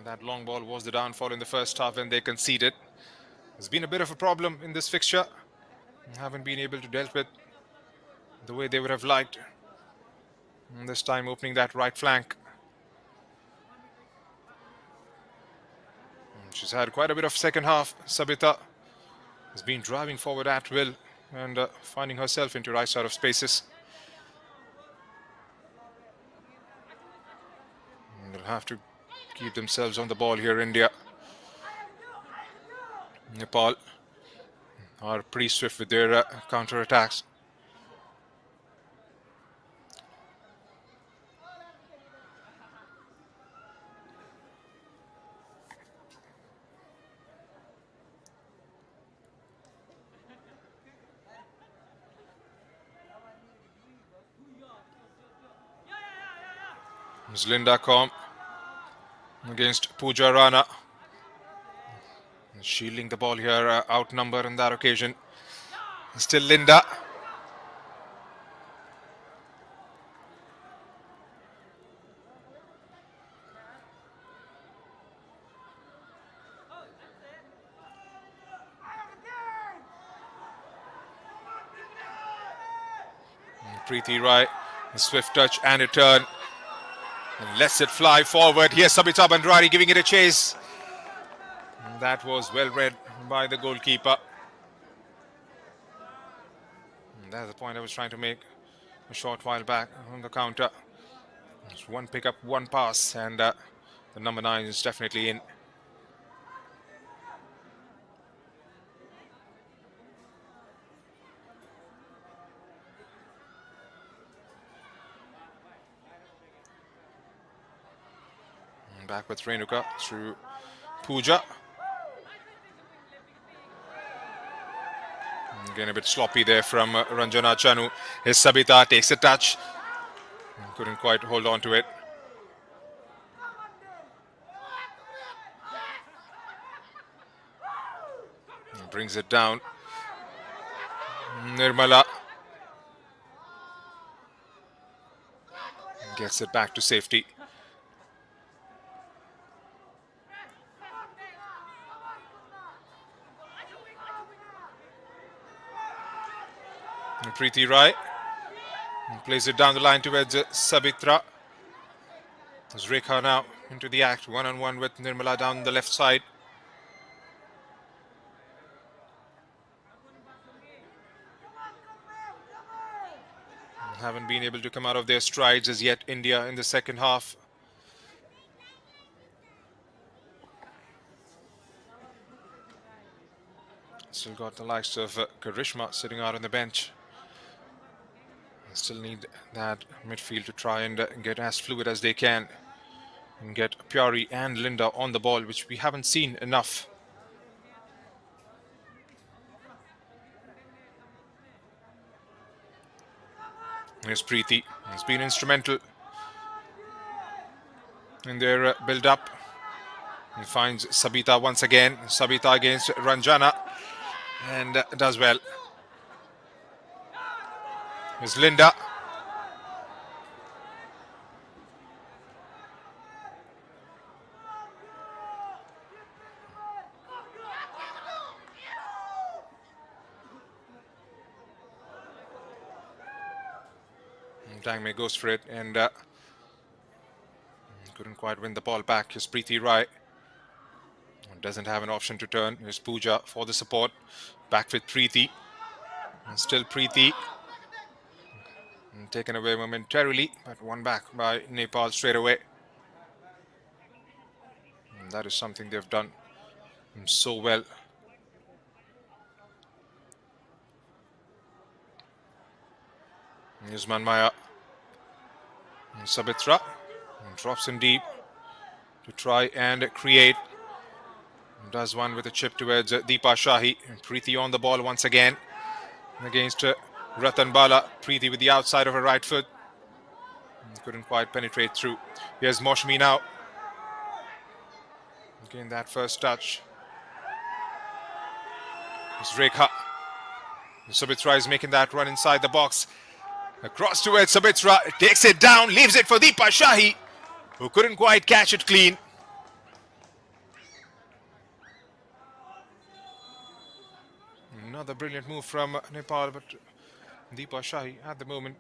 That long ball was the downfall in the first half when they conceded. There's been a bit of a problem in this fixture. Haven't been able to deal with the way they would have liked. And this time opening that right flank. She's had quite a bit of second half. Sabita has been driving forward at will and finding herself into right side of spaces. And they'll have to keep themselves on the ball here, India. Nepal are pretty swift with their counter-attacks. It's Linda Com against Pooja Rana. Shielding the ball here, outnumbered on that occasion. Still Linda. Preeti Rai, a swift touch and a turn. And lets it fly forward. Here's Sabita Bandrari giving it a chase. And that was well read by the goalkeeper. And that's the point I was trying to make a short while back on the counter. Just one pickup, one pass, and the number 9 is definitely in. And back with Renuka through Pooja. Again, a bit sloppy there from Ranjana Chanu. His Sabita takes a touch. Couldn't quite hold on to it. Brings it down. Nirmala gets it back to safety. And Preeti Rai plays it down the line towards Sabitra. There's Rekha now into the act, one-on-one with Nirmala down the left side. Haven't been able to come out of their strides as yet, India, in the second half. Still got the likes of Karishma sitting out on the bench. Still need that midfield to try and get as fluid as they can and get Pyari and Linda on the ball, which we haven't seen enough. Here's Preeti. He's been instrumental in their build-up. He finds Sabita once again. Sabita against Ranjana and does well. Here's Linda. Dangme goes for it and couldn't quite win the ball back. Here's Preeti Rai. Doesn't have an option to turn. Here's Pooja for the support. Back with Preeti. And still Preeti. And taken away momentarily, but won back by Nepal straight away. And that is something they've done so well. Here's Manmaya. And Sabitra and drops in deep to try and create. Does one with a chip towards Deepa Shahi. And Preeti on the ball once again against Ratan Bala. Preeti with the outside of her right foot. Couldn't quite penetrate through. Here's Moshmi now. Again, that first touch. Here's Rekha. Sabitra is making that run inside the box. Across towards Sabitra, takes it down, leaves it for Deepa Shahi, who couldn't quite catch it clean. Another brilliant move from Nepal, but Deepa Shahi at the moment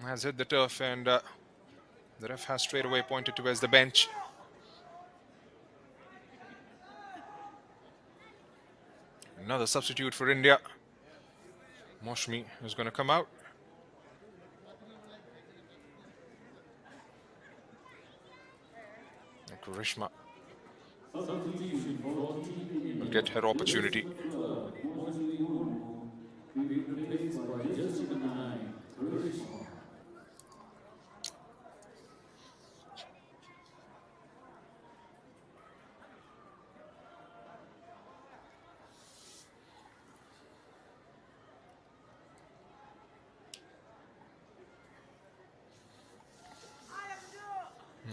has hit the turf and the ref has straight away pointed towards the bench. Another substitute for India. Moshmi is going to come out. Karishma will get her opportunity.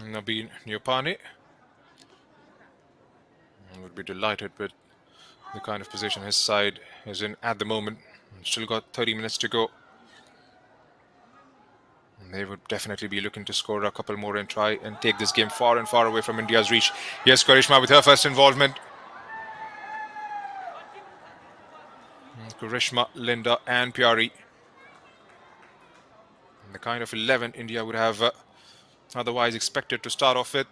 Nabeen Nyopane would be delighted with the kind of position his side is in at the moment. Still got 30 minutes to go. And they would definitely be looking to score a couple more and try and take this game far and far away from India's reach. Yes, Karishma with her first involvement. Karishma, Linda and Pyari. kind of 11 India would have otherwise expected to start off with.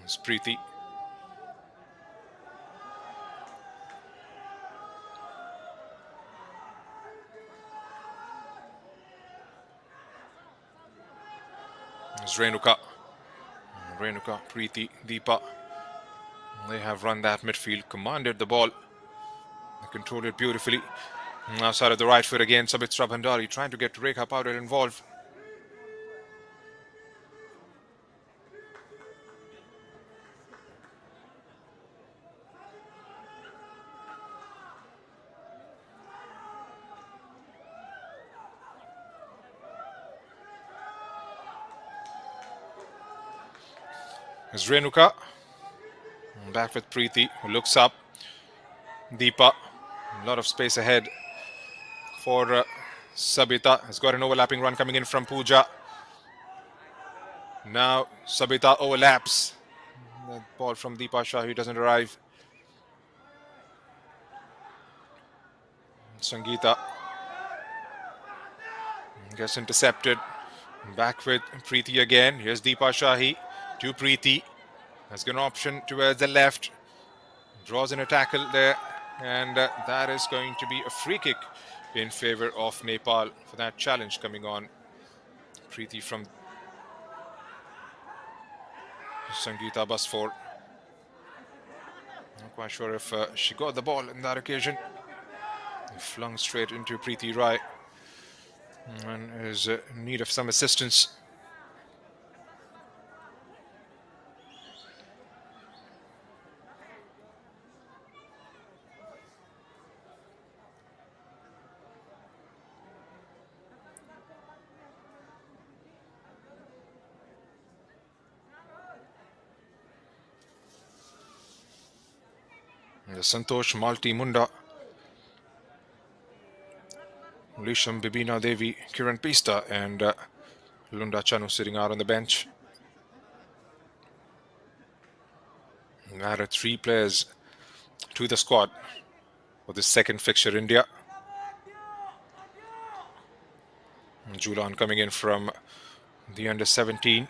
It's Preeti. It's Renuka, Preeti, Deepa. They have run that midfield, commanded the ball. They controlled it beautifully. Outside of the right foot again, Sabitra Bhandari trying to get Rekha Powder involved. It's Renuka. Back with Preeti, who looks up. Deepa, a lot of space ahead for Sabita. Has got an overlapping run coming in from Pooja. Now Sabita overlaps. The ball from Deepa Shahi doesn't arrive. Sangeeta gets intercepted. Back with Preeti again. Here's Deepa Shahi to Preeti. Has got an option towards the left. Draws in a tackle there. And that is going to be a free kick in favor of Nepal for that challenge coming on. Preeti from Sangeeta Basfor. Not quite sure if she got the ball in that occasion. Flung straight into Preeti Rai and is in need of some assistance. Santosh Malti Munda, Lisham Bibina Devi, Kiran Pista, and Lunda Chanu sitting out on the bench. We added 3 players to the squad for the second fixture, India. Julan coming in from the under-17.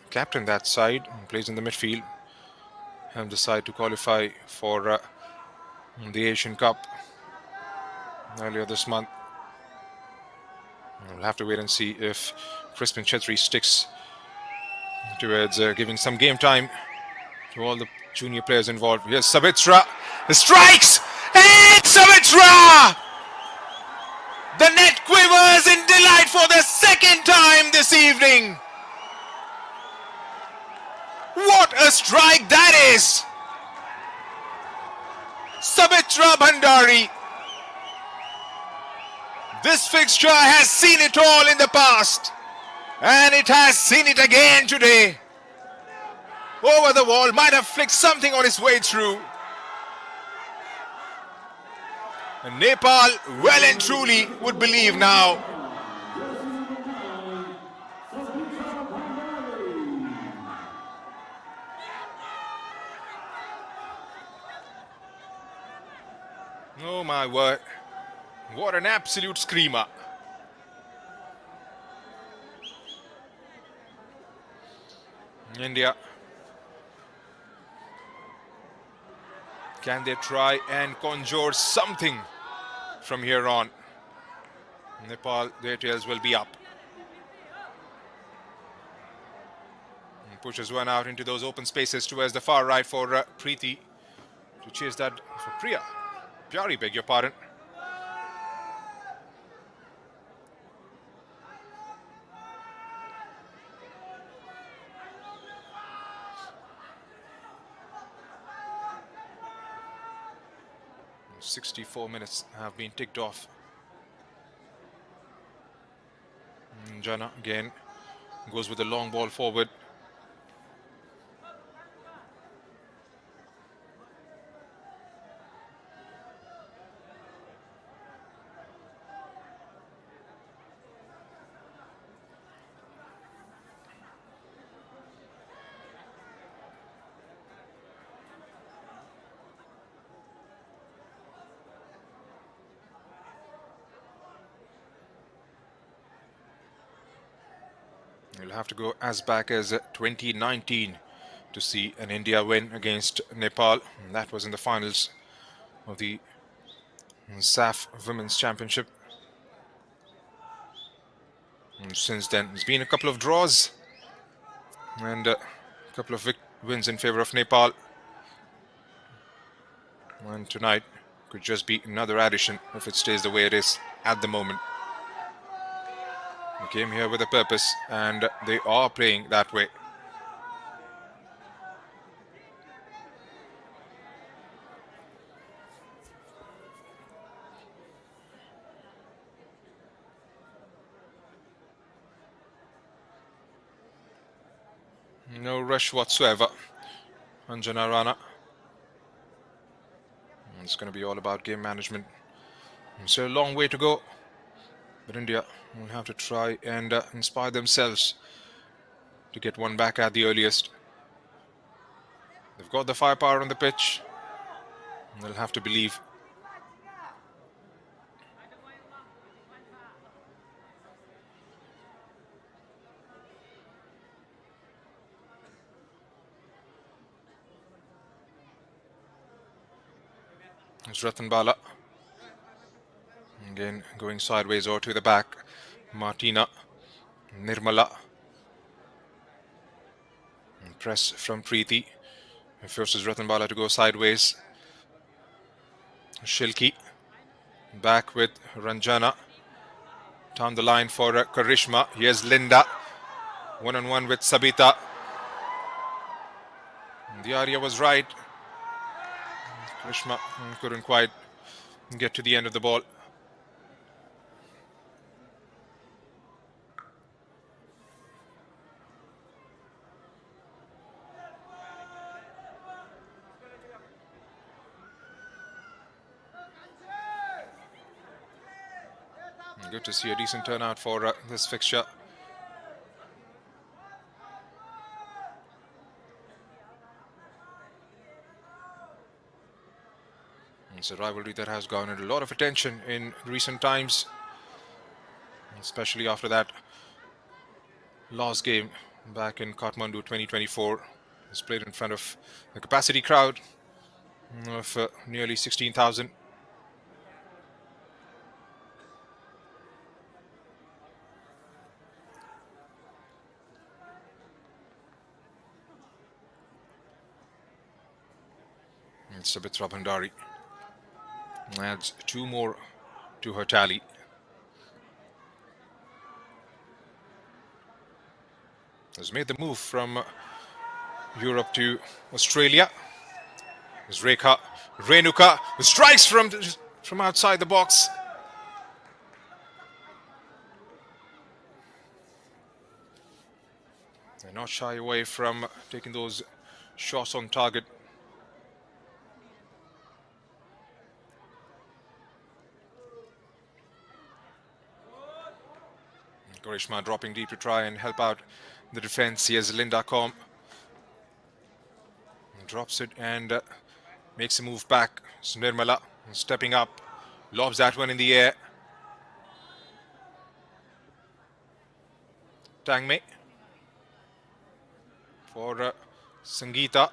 Captain that side, plays in the midfield. Have decided to qualify for the Asian Cup earlier this month. We'll have to wait and see if Crispin Chetri sticks towards giving some game time to all the junior players involved. Here's Sabitra. The strikes! And Sabitra! The net quivers in delight for the second time this evening. What a strike that is! Sabitra Bhandari. This fixture has seen it all in the past, and it has seen it again today. Over the wall, might have flicked something on his way through. And Nepal, well and truly, would believe now. Oh my word. What an absolute screamer. India. Can they try and conjure something from here on? Nepal, their tails will be up. And pushes one out into those open spaces towards the far right for Preeti to chase that for Priya. Pyari, beg your pardon. "64 minutes have been ticked off." Jana again goes with the long ball forward. You'll have to go as back as 2019 to see an India win against Nepal. And that was in the finals of the SAF Women's Championship. And since then, there's been a couple of draws and a couple of wins in favor of Nepal. And tonight could just be another addition if it stays the way it is at the moment. They came here with a purpose and they are playing that way. No rush whatsoever. Anjana Rana. It's going to be all about game management. It's a long way to go, but India will have to try and inspire themselves to get one back at the earliest. They've got the firepower on the pitch. They'll have to believe. It's Ratan Bala. Again, going sideways or to the back. Martina. Nirmala. And press from Preeti. He forces Ratan Bala to go sideways. Shilki. Back with Ranjana. Down the line for Karishma. Here's Linda. One-on-one with Sabita. The area was right. Karishma couldn't quite get to the end of the ball. Good to see a decent turnout for this fixture. It's a rivalry that has garnered a lot of attention in recent times, especially after that last game back in Kathmandu 2024. It's played in front of a capacity crowd of nearly 16,000. It's Sabitra Bhandari. Adds 2 more to her tally. Has made the move from Europe to Australia. There's Renuka, who strikes from outside the box. They're not shy away from taking those shots on target. Karishma dropping deep to try and help out the defense. Here's Linda Com. Drops it and makes a move back. So Nirmala stepping up, lobs that one in the air. Tangme for Sangeeta.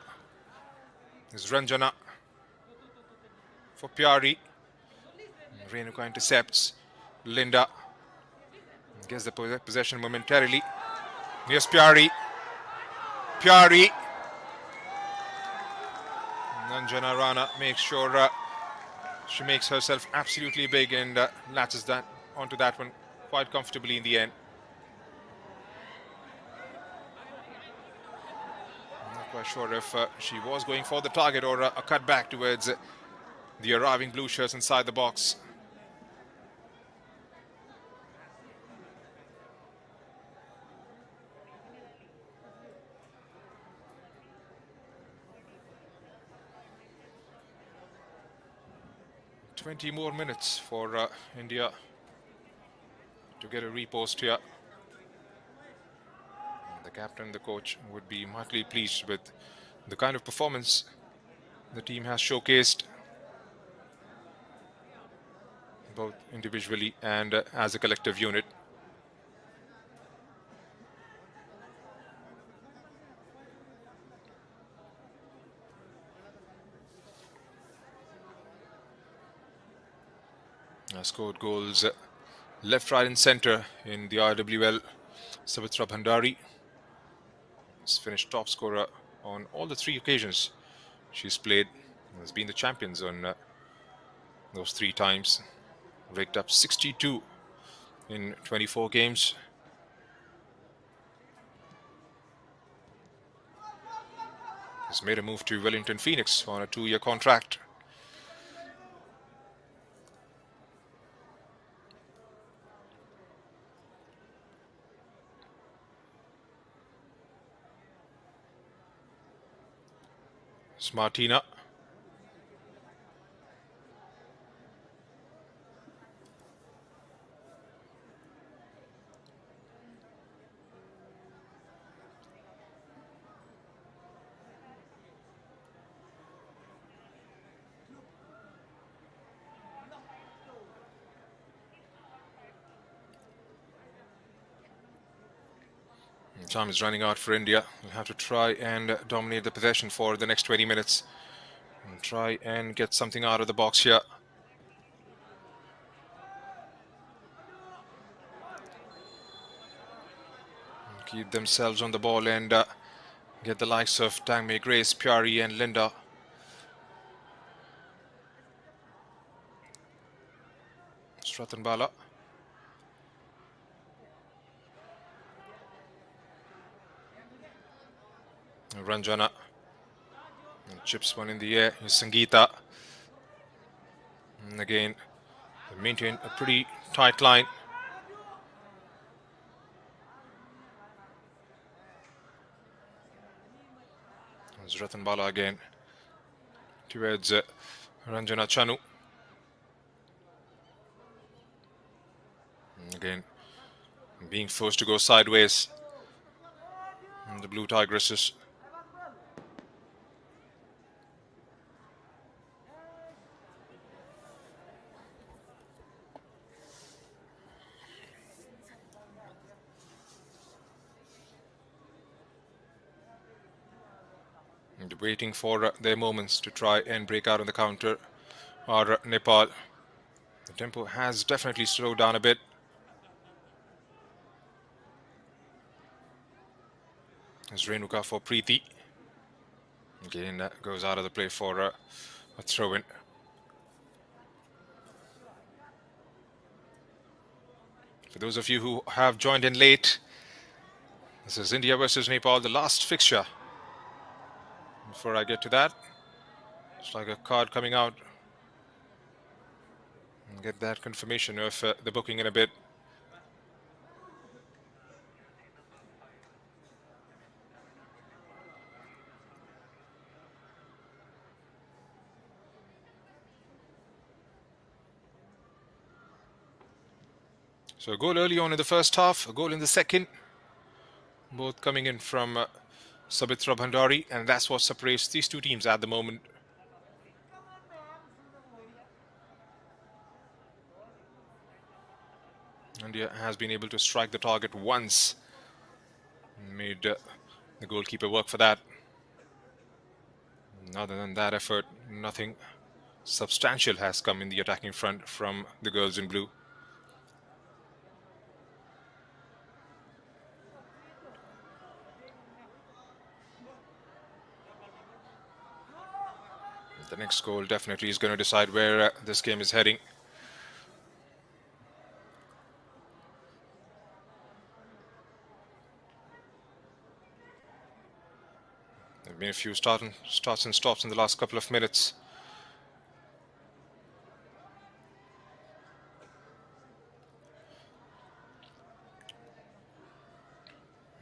There's Ranjana for Pyari. Renuka intercepts. Linda gets the possession momentarily. Here's Pyari. Anjana Rana makes sure she makes herself absolutely big and latches that onto that one quite comfortably in the end. I'm not quite sure if she was going for the target or a cut back towards the arriving blue shirts inside the box. $20 more minutes for India to get a repost here. The captain, the coach would be mightily pleased with the kind of performance the team has showcased, both individually and as a collective unit. Scored goals left, right, and centre in the RWL. Savitra Bhandari has finished top scorer on all the 3 occasions she's played. Has been the champions on those 3 times. Raked up 62 in 24 games. Has made a move to Wellington Phoenix on a 2-year contract. Martina. Time is running out for India. We'll have to try and dominate the possession for the next 20 minutes. And try and get something out of the box here. And keep themselves on the ball and get the likes of Dangmei Grace, Pyari and Linda. Stratan Bala. Ranjana. And chips one in the air. Here's Sangeeta. And again, they maintain a pretty tight line. There's Ratan Bala again. Towards Ranjana Chanu. And again, being forced to go sideways. And the Blue Tigresses. And waiting for their moments to try and break out on the counter are Nepal. The tempo has definitely slowed down a bit. There's Renuka for Preeti. Again, that goes out of the play for a throw-in. For those of you who have joined in late, this is India versus Nepal, the last fixture. Before I get to that, it's like a card coming out. And get that confirmation of the booking in a bit. So a goal early on in the first half, a goal in the second. Both coming in from Sabitra Bhandari, and that's what separates these 2 teams at the moment. India has been able to strike the target once. Made the goalkeeper work for that. Other than that effort, nothing substantial has come in the attacking front from the girls in blue. The next goal definitely is going to decide where this game is heading. There have been a few starts and stops in the last couple of minutes.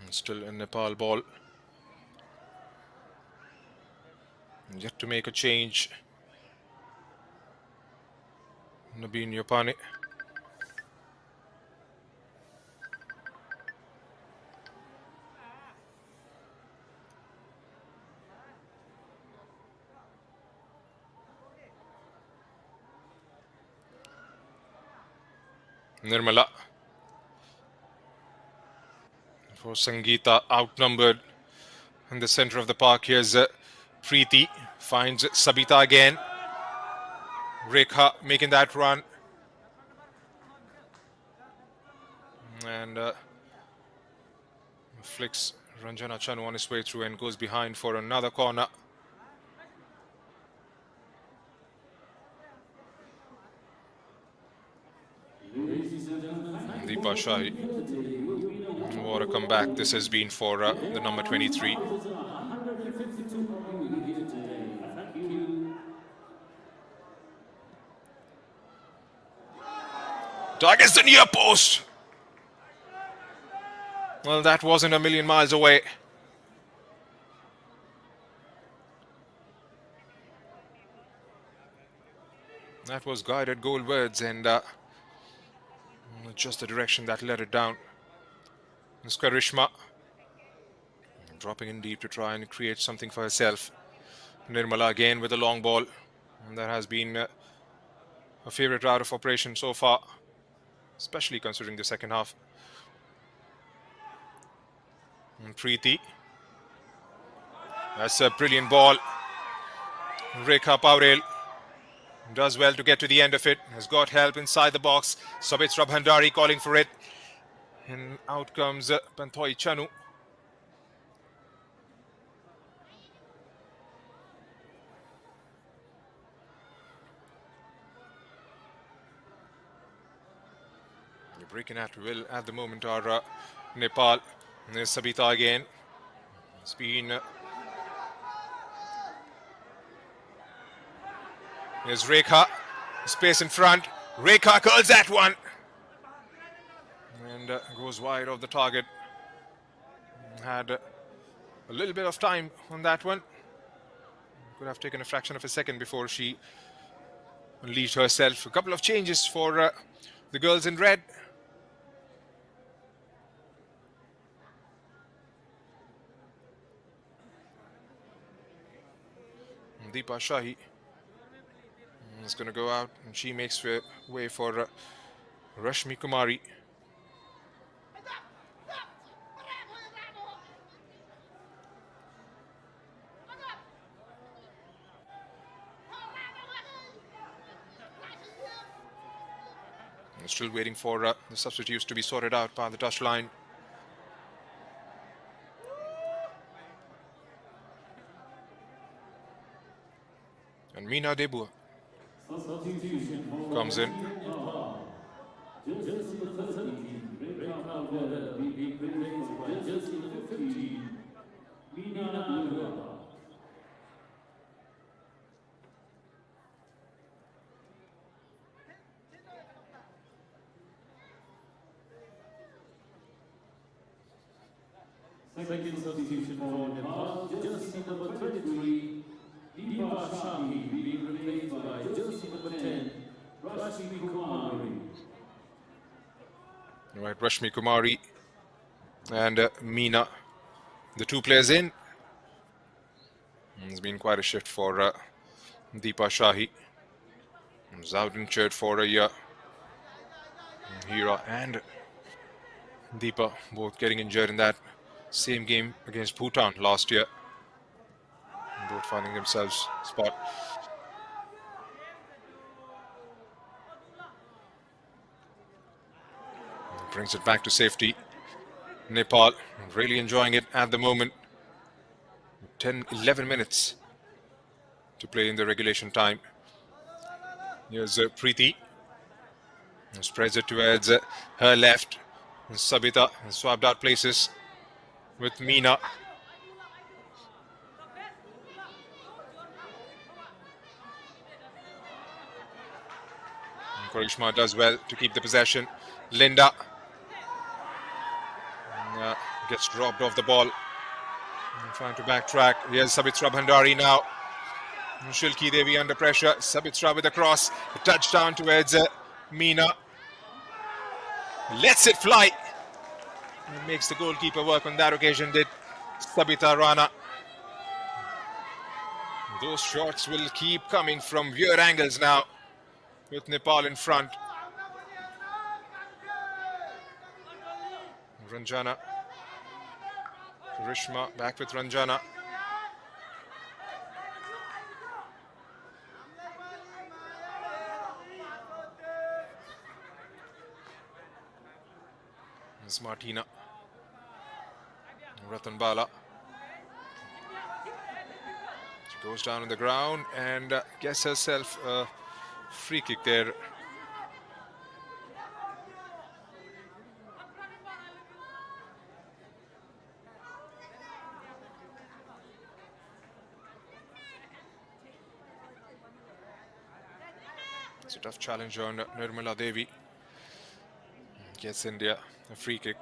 And still in Nepal ball. And yet to make a change. Nabeen Yopane. Nirmala. For Sangeeta, outnumbered in the center of the park. Here's Preeti, finds Sabita again. Rekha making that run. And flicks Ranjana Chanu on his way through and goes behind for another corner. Deepa Shahi. What a comeback this has been for the number 23. Targets the near post. Well, that wasn't a million miles away. That was guided goalwards and just the direction that led it down. It's Karishma dropping in deep to try and create something for herself. Nirmala again with a long ball. And that has been a favorite route of operation so far, especially considering the second half. And Preeti. That's a brilliant ball. Rekha Paurel does well to get to the end of it. Has got help inside the box. Sabitra Bhandari calling for it. And out comes Panthoi Chanu. They're breaking at will at the moment are Nepal. And there's Sabita again. It's been... There's Rekha. Space in front. Rekha curls that one. And goes wide of the target. Had a little bit of time on that one. Could have taken a fraction of a second before she unleashed herself. A couple of changes for the girls in red. Deepa Shahi is going to go out and she makes way for Rashmi Kumari. And still waiting for the substitutes to be sorted out by the touchline. And Meena Debu comes in. Second substitution for Nepal, jersey number 23, Deepa Shahi being replaced by jersey number 10, Rashmi Kumari. Right, Rashmi Kumari and Meena, the two players in. It's been quite a shift for Deepa Shahi. Zowden cheered for Hira and Deepa, both getting injured in that same game against Bhutan last year. Both finding themselves spot. Brings it back to safety. Nepal really enjoying it at the moment. 10-11 minutes to play in the regulation time. Here's Preeti. Spreads it towards her left. Sabita swapped out places with Meena. Karishma does well to keep the possession. Linda gets dropped off the ball. Trying to backtrack. Here's Sabitra Bhandari now. Shilki Devi under pressure. Sabitra with a cross. A touchdown towards Meena. Lets it fly. And makes the goalkeeper work on that occasion, did Sabita Rana. Those shots will keep coming from weird angles now with Nepal in front. Ranjana. Karishma back with Ranjana. It's Martina Ratanbala. She goes down on the ground and gets herself a free kick there. It's a tough challenge on Nirmala Devi. Gets India a free kick.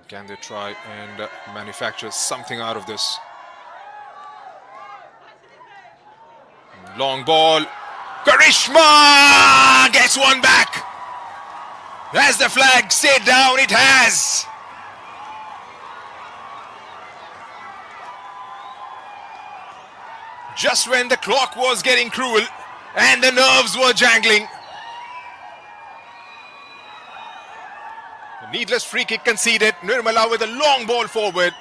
Can they try and manufacture something out of this? Long ball. Karishma gets one back. Has the flag stayed down? It has. Just when the clock was getting cruel and the nerves were jangling, a needless free kick conceded. Nirmala with a long ball forward.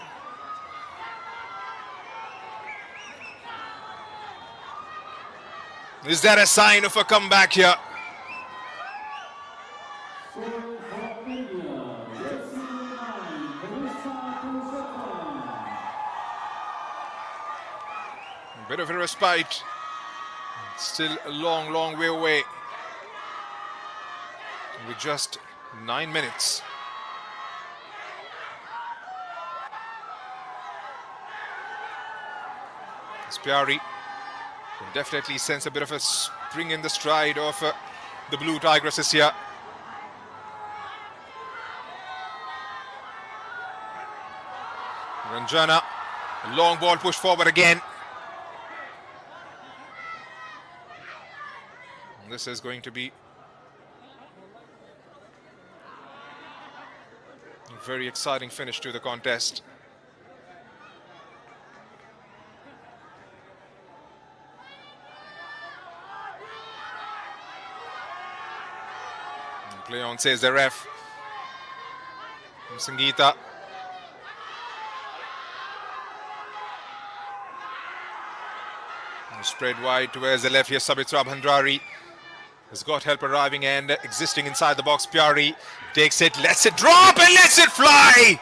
Is that a sign of a comeback here? A bit of a respite. Still a long, long way away. With just 9 minutes. Pyari can definitely sense a bit of a spring in the stride of the Blue Tigresses here. Ranjana, a long ball pushed forward again. And this is going to be a very exciting finish to the contest. Play on, says the ref. Sangeeta. Spread wide towards the left here. Sabitra Bhandrari has got help arriving and existing inside the box. Pyari takes it, lets it drop and lets it fly.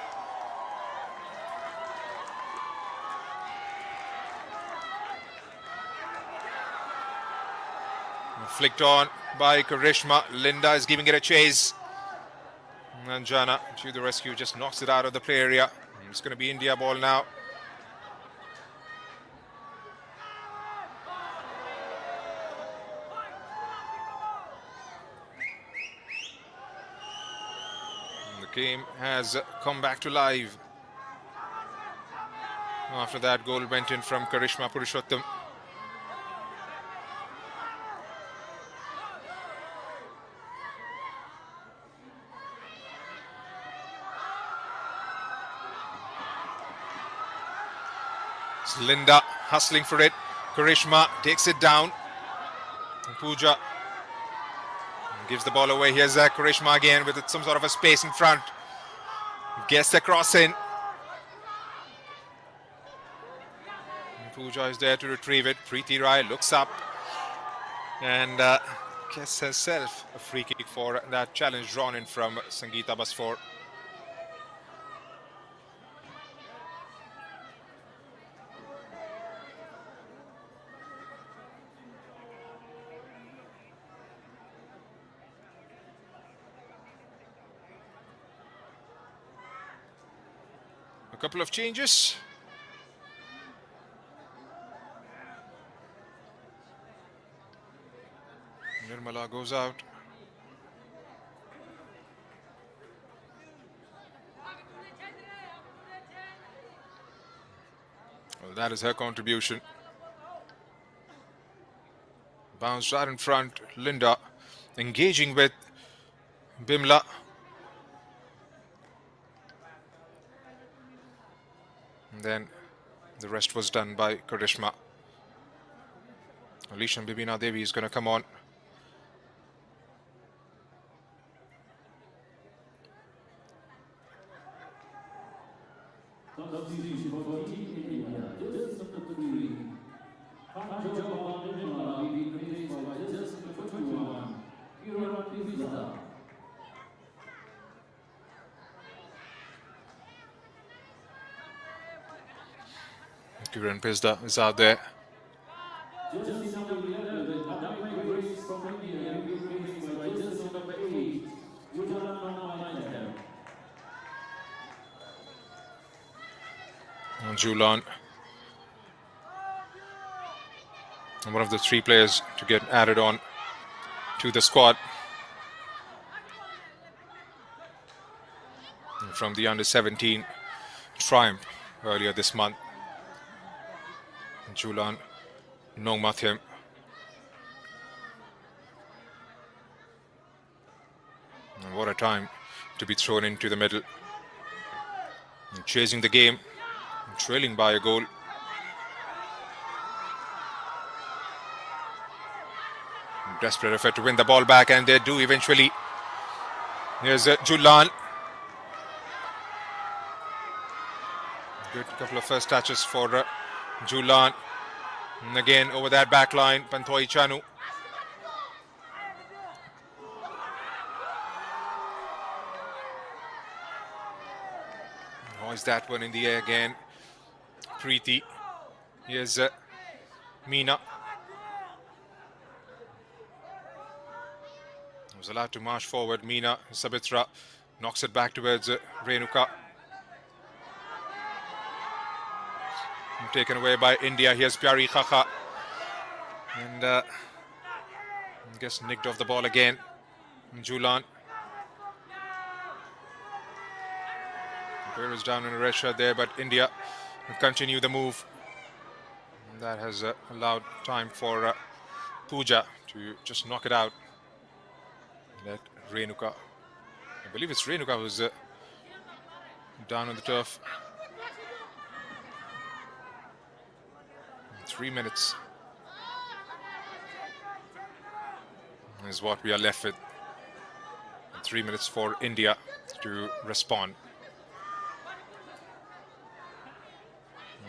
Flicked on by Karishma. Linda is giving it a chase. Anjana to the rescue, just knocks it out of the play area. It's going to be India ball now. And the game has come back to life. After that goal went in from Karishma Purushottam. Linda hustling for it. Karishma takes it down. Pooja gives the ball away. Here's Karishma again with some sort of a space in front. Gets the cross in. Pooja is there to retrieve it. Preeti Rai looks up and gets herself a free kick for that challenge drawn in from Sangeeta Basfor. A couple of changes. Nirmala goes out. Well, that is her contribution. Bounce right in front. Linda engaging with Bimla. And then the rest was done by Karishma. Alisha Bibina Devi is going to come on. Kiran Pizda is out there. Jersey number 11, Adamai Grace from India, will be faced by jersey number 8, Yudalan Maitan. Julan, one of the 3 players to get added on to the squad from the under-17 triumph earlier this month. Julan Nongmathem. And what a time to be thrown into the middle. And chasing the game, trailing by a goal. Desperate effort to win the ball back, and they do eventually. Here's Julan. Good couple of first touches for Julan. And again over that back line, Pantoi Chanu. Hoist that one in the air again. Preeti. Here's Meena. Was allowed to march forward. Meena, Sabitra knocks it back towards Renuka. Taken away by India. Here's Pyari Khakha. And I guess nicked off the ball again. Julan. Player is down in a red shirt there, but India will continue the move. And that has allowed time for Pooja to just knock it out. Let Renuka. I believe it's Renuka who's down on the turf. 3 minutes is what we are left with. 3 minutes for India to respond.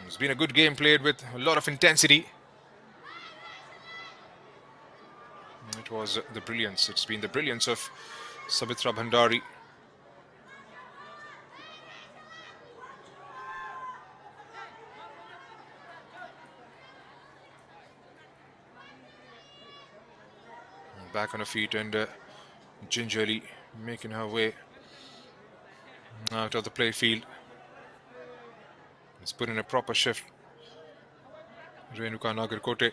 It's been a good game played with a lot of intensity. It was the brilliance. It's been the brilliance of Sabitra Bhandari. Back on her feet and gingerly making her way out of the play field. Let's put in a proper shift. Renuka Nagarkote.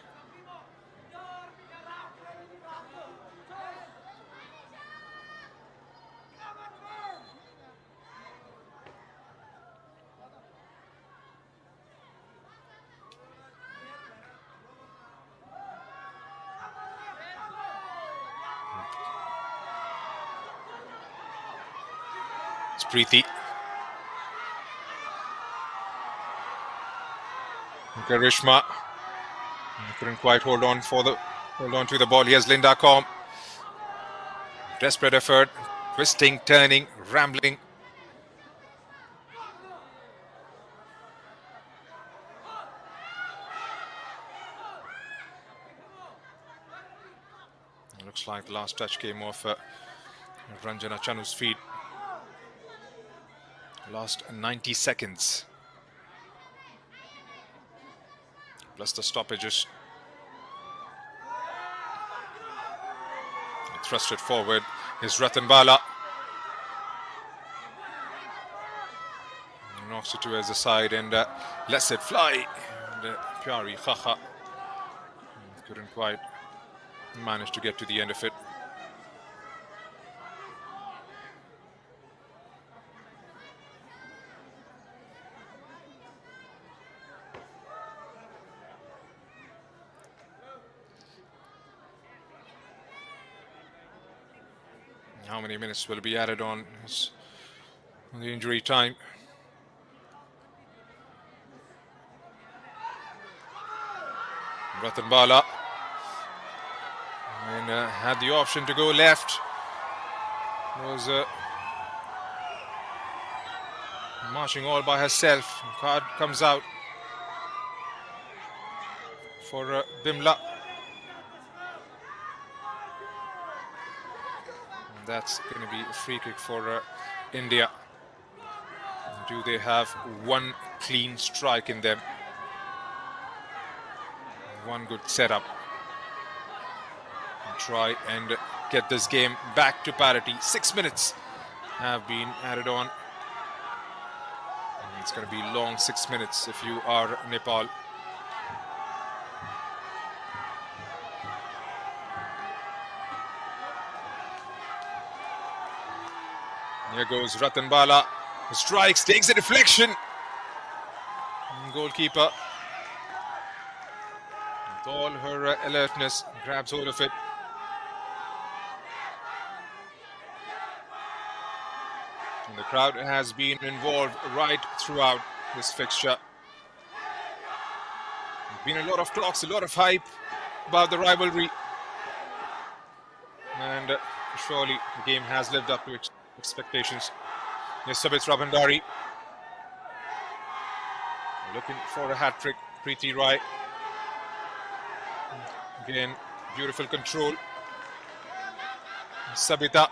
It's Preeti. Karishma couldn't quite hold on to the ball. Here's Linda Com. Desperate effort, twisting, turning, rambling. It looks like the last touch came off Ranjana Chanu's feet. Last 90 seconds. Plus the stoppages. Thrusted forward is Ratan Bala. Knocks it towards the side and lets it fly. And Pyari Khakha couldn't quite manage to get to the end of it. How many minutes will be added on the injury time? Ratan Bala and had the option to go left. Was marching all by herself. Card comes out for Bimla. That's going to be a free kick for India. Do they have one clean strike in them? one good setup. And try and get this game back to parity. 6 minutes have been added on. And it's going to be long 6 minutes if you are Nepal. Here goes Ratan Bala. Strikes, takes a deflection. And goalkeeper, with all her alertness, grabs hold of it. And the crowd has been involved right throughout this fixture. There's been a lot of talks, a lot of hype about the rivalry. And surely the game has lived up to its expectations. Here's Sabit Rabandari looking for a hat-trick. Preeti Rai. Again, beautiful control. Sabita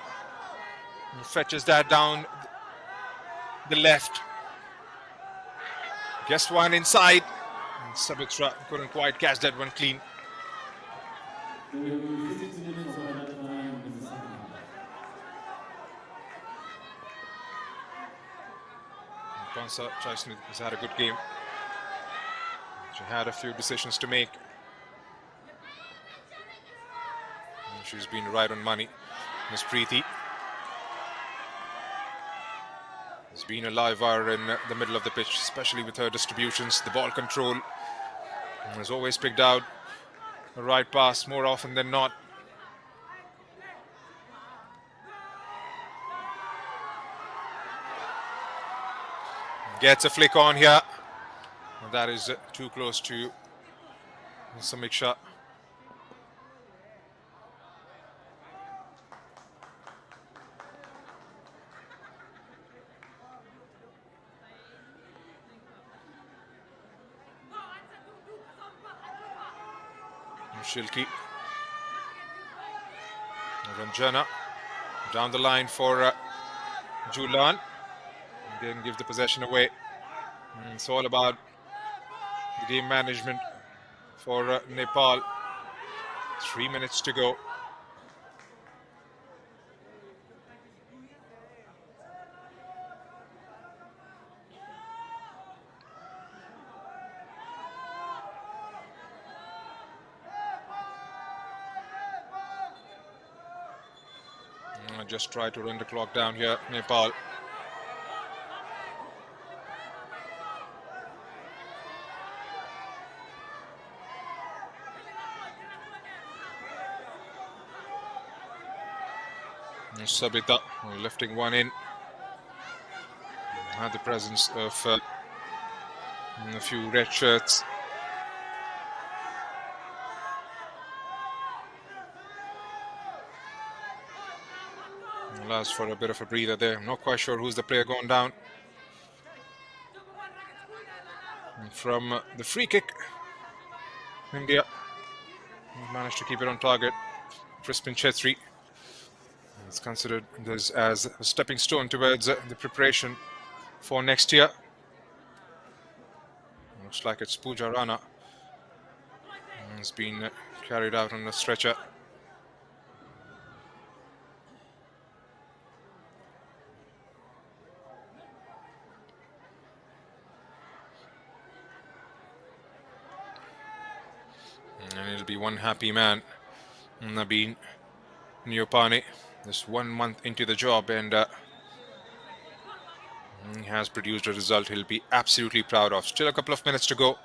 fetches that down the left. Gets one inside. And Sabitra couldn't quite catch that one clean. Kansa Chaisnit has had a good game. She had a few decisions to make. And she's been right on money. Miss Preeti has been a live wire in the middle of the pitch, especially with her distributions, the ball control. And has always picked out the right pass more often than not. Gets a flick on here. That is too close to Samiksha. Shilki. Ranjana down the line for Julan. Didn't give the possession away. And it's all about the game management for Nepal. 3 minutes to go. Just try to run the clock down here, Nepal. Sabita lifting one in. Had the presence of a few red shirts. Allows for a bit of a breather there. I'm not quite sure who's the player going down. And from the free kick, India managed to keep it on target. Crispin Chetri. It's considered this as a stepping stone towards the preparation for next year. Looks like it's Pooja Rana. It's been carried out on a stretcher. And it'll be one happy man, Nabeen Neopane. Just 1 month into the job, and he has produced a result he'll be absolutely proud of. Still a couple of minutes to go.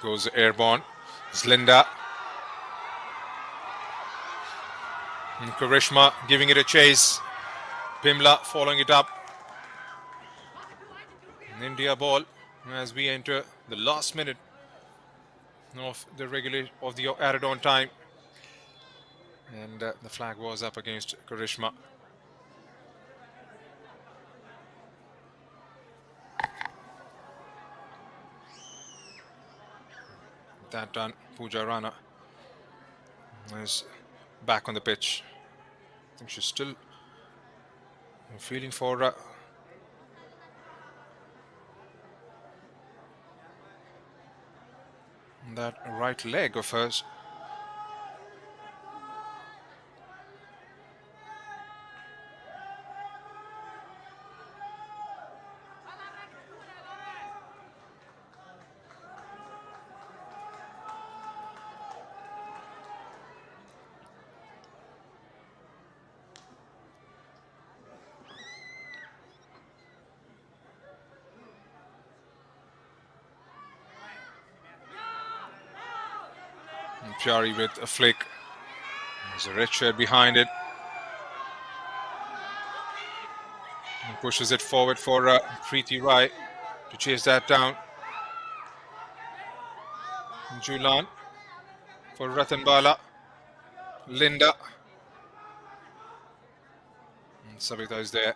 Goes airborne. It's Linda. And Karishma giving it a chase. Bimla following it up. An India ball. as we enter the last minute of the added on time, and the flag was up against Karishma. That done, Pooja Rana is back on the pitch. I think she's still feeling for that right leg of hers. And Pyari with a flick. There's a red shirt behind it. And pushes it forward for Preeti Rai to chase that down. Julan for Ratan Bala. Linda. And Savita is there.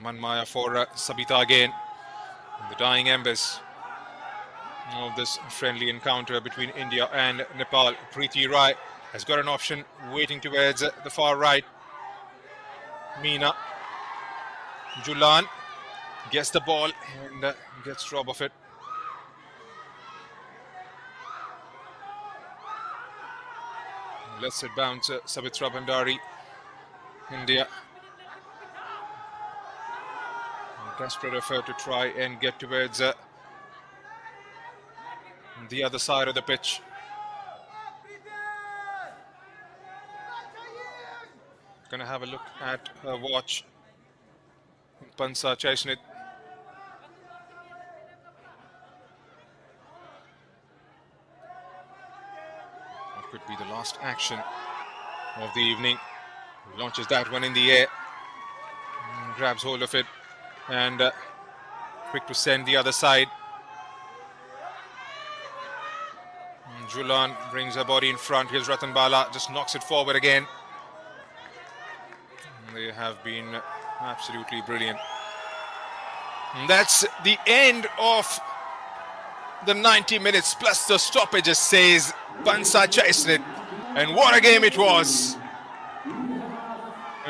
Manmaya for Sabita again. And the dying embers of this friendly encounter between India and Nepal. Preeti Rai has got an option waiting towards the far right. Meena. Julan gets the ball and gets rob of it. Lets it bounce. Savitra Bhandari. India. Desperate effort to try and get towards the other side of the pitch. Gonna have a look at her watch. Pansa Chaishnit. What could be the last action of the evening? Launches that one in the air. Grabs hold of it and quick to send the other side. Julan brings her body in front. Here's Ratan Bala, just knocks it forward again. They have been absolutely brilliant. And that's the end of the 90 minutes plus the stoppages, says Pansa Chaisnit. And what a game it was.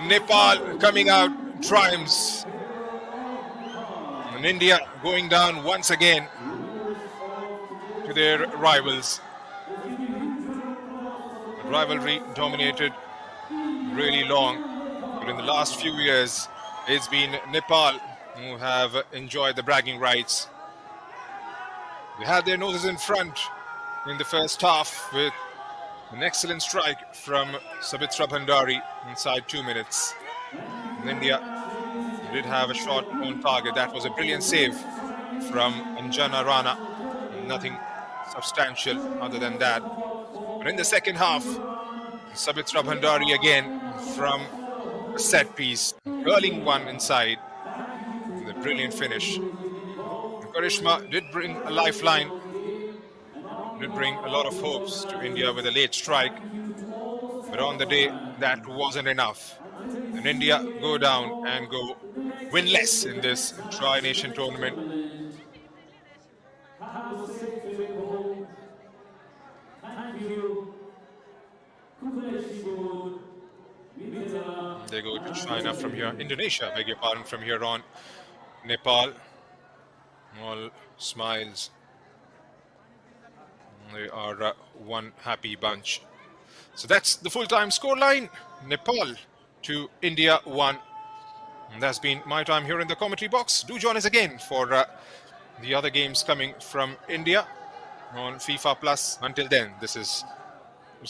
Nepal coming out triumphs. And India going down once again to their rivals. The rivalry dominated really long, but in the last few years it's been Nepal who have enjoyed the bragging rights. They had their noses in front in the first half with an excellent strike from Savitra Bhandari inside 2 minutes. And India did have a shot on target. That was a brilliant save from Anjana Rana. Nothing substantial other than that. But in the second half, Savitra Bhandari again from a set piece, curling one inside with a brilliant finish. And Karishma did bring a lifeline, did bring a lot of hopes to India with a late strike. But on the day, that wasn't enough. And India go down and go winless in this Tri-Nation tournament. They go to China from here. Indonesia, beg your pardon, from here on. Nepal, all smiles. They are one happy bunch. So that's the full-time scoreline. Nepal to India 1. And that's been my time here in the commentary box. Do join us again for the other games coming from India on FIFA Plus. Until then, it's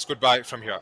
goodbye from here.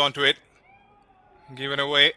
Onto it, given away.